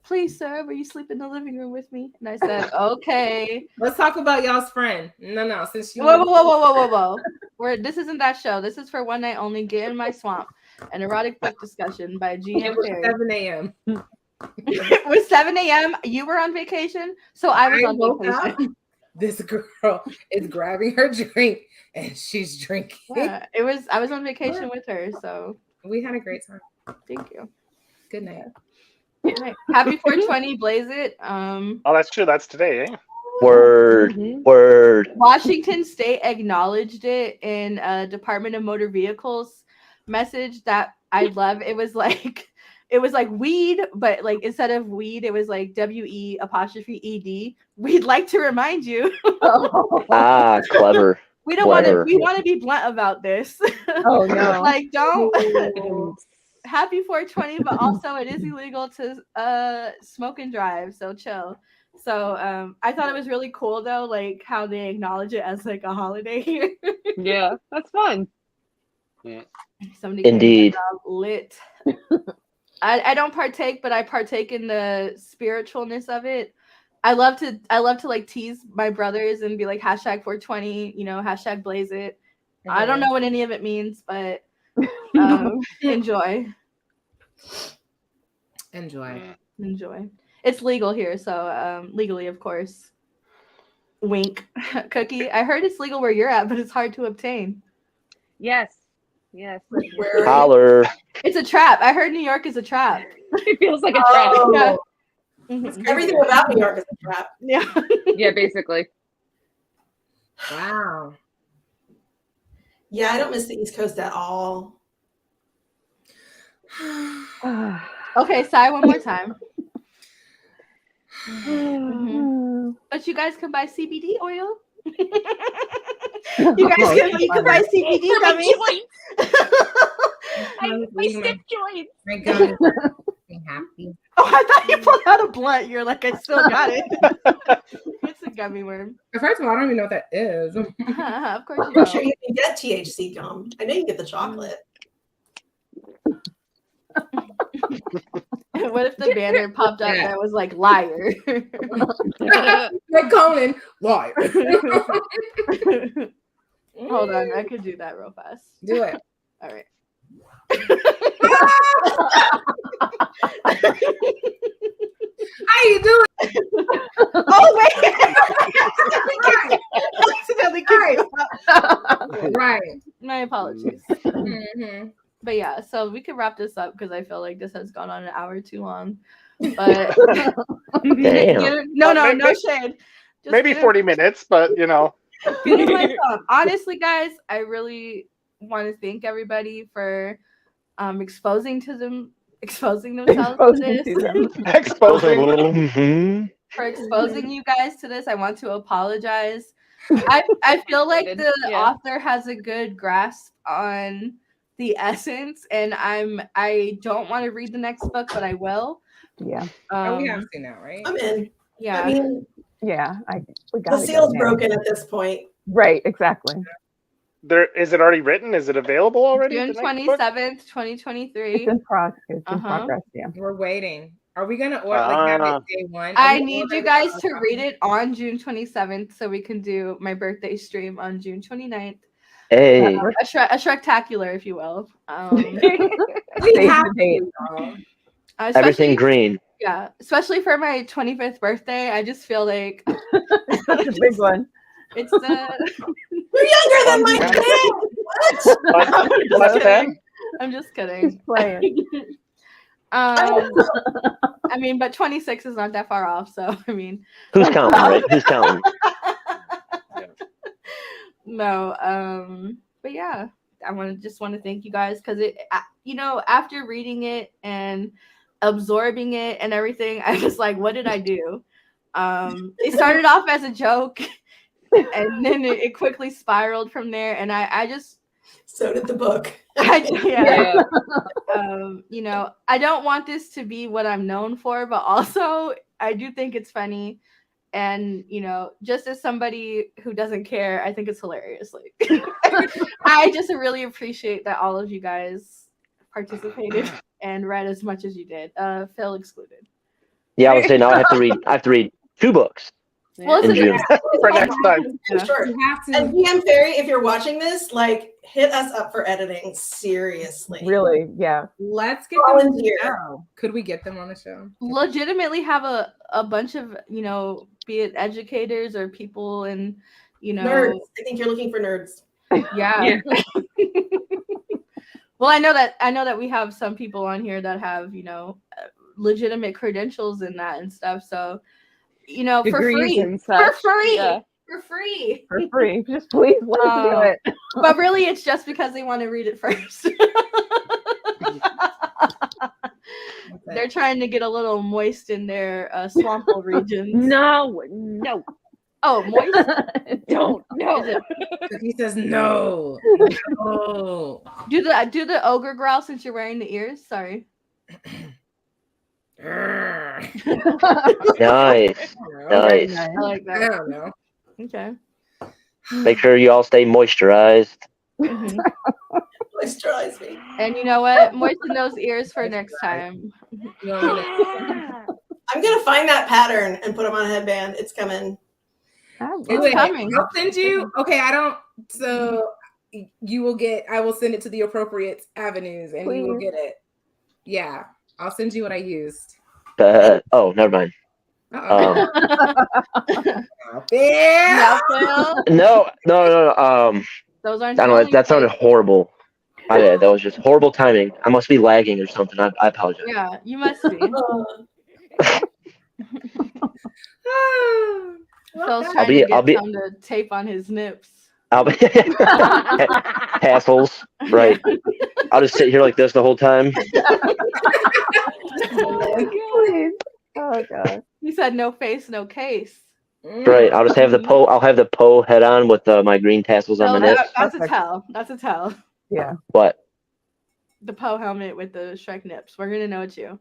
"Please, sir, will you sleep in the living room with me?" And I said, "Okay." Let's talk about y'all's friend. No, since you. Whoa. This isn't that show. This is for one night only. Get in my swamp. An erotic book discussion by G.M. Perry. 7 a.m. It was 7 a.m. You were on vacation, so I was on vacation. This girl is grabbing her drink and she's drinking. Yeah, I was on vacation with her, so we had a great time. Thank you. Good night. Good night. Happy 420, blaze it. Oh, that's true. That's today, eh? Word. Washington State acknowledged it in a Department of Motor Vehicles message that I love. It was like weed, but like instead of weed, it was like WE''ED. We'd like to remind you. Clever. We don't want to. We want to be blunt about this. Oh no! Like don't. Happy 420, but also it is illegal to smoke and drive. So chill. So I thought it was really cool though, like how they acknowledge it as like a holiday here. Yeah, that's fun. Somebody Indeed. Lit. I don't partake, but I partake in the spiritualness of it. I love to like tease my brothers and be like hashtag 420, you know, hashtag blaze it. I don't know what any of it means, but enjoy. It's legal here, so legally, of course. Wink. Cookie, I heard it's legal where you're at, but it's hard to obtain. Yes. Holler. It's a trap. I heard New York is a trap. It feels like a trap. Yeah. Everything about New York is a trap. Yeah. Yeah, basically. Wow. Yeah, I don't miss the East Coast at all. Okay, sigh one more time. But you guys can buy CBD oil. You guys can buy CBD gummies. My stiff joints. My gummies are happy. Oh, I thought you pulled out a blunt. You're like, I still got it. It's a gummy worm. First of all, I don't even know what that is. Of course you I'm sure don't. you can get THC gum. I know you get the chocolate. What if the banner popped up that was like liar? Like Conan, liar. Hold on, I could do that real fast. Do it. All right. How you doing? Oh wait! Accidentally kicked you out. Right. My apologies. Mm-hmm. But yeah, so we could wrap this up because I feel like this has gone on an hour too long. But Damn. No shade. Just maybe 40 minutes, but you know. Honestly, guys, I really want to thank everybody for exposing themselves to this. Exposing. For exposing you guys to this. I want to apologize. I feel like the author has a good grasp on the essence, and I don't want to read the next book, but I will. Yeah. We have to now, right? I'm in. Yeah. I mean, yeah. We got the seal's broken at this point. Right. Exactly. Is it already written? Is it available already? June 27th, 2023. It's in progress. Yeah. We're waiting. Are we gonna order have it day one? I need you guys to read it on June 27th so we can do my birthday stream on June 29th. Hey. A Shrektacular, if you will. We have everything green. Yeah, especially for my 25th birthday. I just feel like that's a big one. It's the You're younger than my kid. What? Less than? I'm just kidding. Just playing. I mean, but 26 is not that far off. So I mean, who's counting, right? Who's counting? No, but yeah, I just want to thank you guys because after reading it and absorbing it and everything, I was like, what did I do? It started off as a joke, and then it quickly spiraled from there. And I just so did the book. I don't want this to be what I'm known for, but also I do think it's funny. And, just as somebody who doesn't care, I think it's hilarious. Like, I just really appreciate that all of you guys participated and read as much as you did. Phil excluded. Yeah, I would say now I have to read 2 books. Well, in June. For next time. Sure. You have to. And PM Fairy, if you're watching this, like, hit us up for editing. Seriously. Really? Yeah. Let's get them on the show. Could we get them on the show? Legitimately have a bunch of, be it educators or people and, nerds. I think you're looking for nerds. Yeah. Well, I know that we have some people on here that have, legitimate credentials in that and stuff. So, for free. Just please let us do it. But really, it's just because they want to read it first. They're trying to get a little moist in their swampal regions. No. Oh, moist? Don't. No. He says no. No. Do the ogre growl since you're wearing the ears. Sorry. Nice. I like that. I don't know. Okay. Make sure you all stay moisturized. Mm-hmm. Moisturize me. And you know what? Moisten those ears for next time. I'm gonna find that pattern and put them on a headband. It's coming. It's coming. I'll send you. Okay, so you will get. I will send it to the appropriate avenues, and you will get it. Yeah. I'll send you what I used. Oh, never mind. Yeah. No. Those aren't. I don't know. That sounded horrible. That was just horrible timing. I must be lagging or something. I apologize. Yeah, you must be. Phil's trying to get some to tape on his nips. I'll be hassles, right? I'll just sit here like this the whole time. Oh god. He said no face, no case. Right. I'll just have the Poe. I'll have the Poe head on with my green tassels on my nips. That's a tell. That's a tell. Yeah. What? The Poe helmet with the Shrek nips. We're gonna know it's you.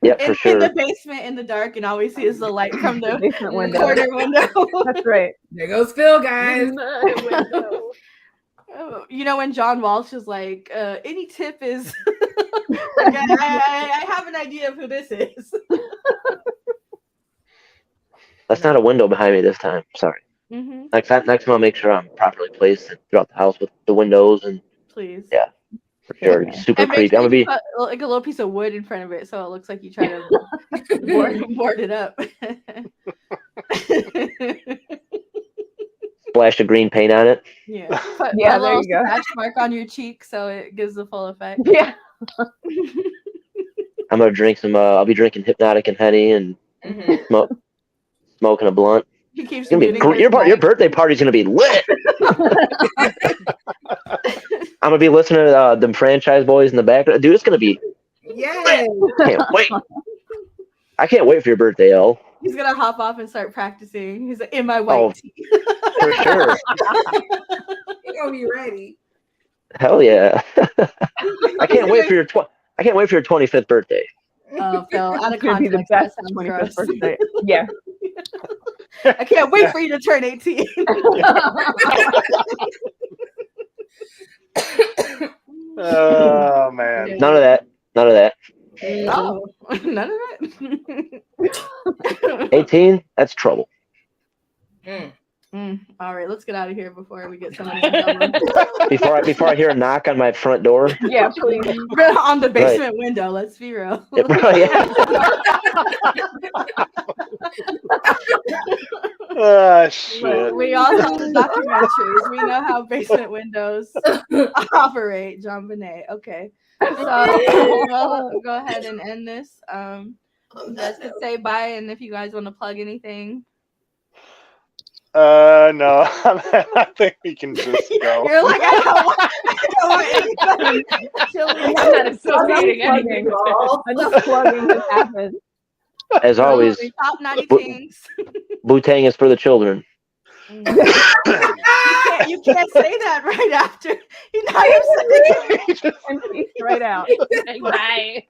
Yeah, for sure. In the basement, in the dark, and all we see is the light from the basement window. corner window. That's right. There goes Phil, guys. You know when John Walsh is like, any tip is. I have an idea of who this is. That's not a window behind me this time. Sorry. Mm-hmm. Next time I'll make sure I'm properly placed throughout the house with the windows and. Please. Yeah. For sure. Okay. Super creepy. I'm gonna be put, like a little piece of wood in front of it, so it looks like you try to board it up. Splash of green paint on it. Yeah. Put there a little you go. scratch mark on your cheek, so it gives the full effect. Yeah. I'm gonna drink some. I'll be drinking Hypnotic and Henny and smoking a blunt. He keeps it's gonna be your birthday party's gonna be lit. I'm gonna be listening to them Franchise Boys in the background. Dude, it's gonna be. Yeah. Can't wait. I can't wait for your birthday, Elle. He's gonna hop off and start practicing. He's like, in my white tee. For sure. You're gonna be ready. Hell yeah. I can't wait for your 25th birthday. Oh, Phil, out of It's gonna be the context, best that sounds 25th gross. birthday. Yeah. I can't wait for you to turn 18. Oh man. None of that. Oh, none of it. 18, that's trouble. All right, let's get out of here before we get somebody in trouble. Before I hear a knock on my front door. Yeah, please. On the basement window, let's be real. Shit. We all saw the documentaries. We know how basement windows operate, John Bonet. Okay. So we'll go ahead and end this. You guys can say bye, and if you guys want to plug anything. No. I think we can just go. You're like, I don't want anybody. I'm not associating anything. Enough plugging has happened. As always, top 90 things. Wu-Tang is for the children. You can't say that right after. You're not And peace right out. Bye.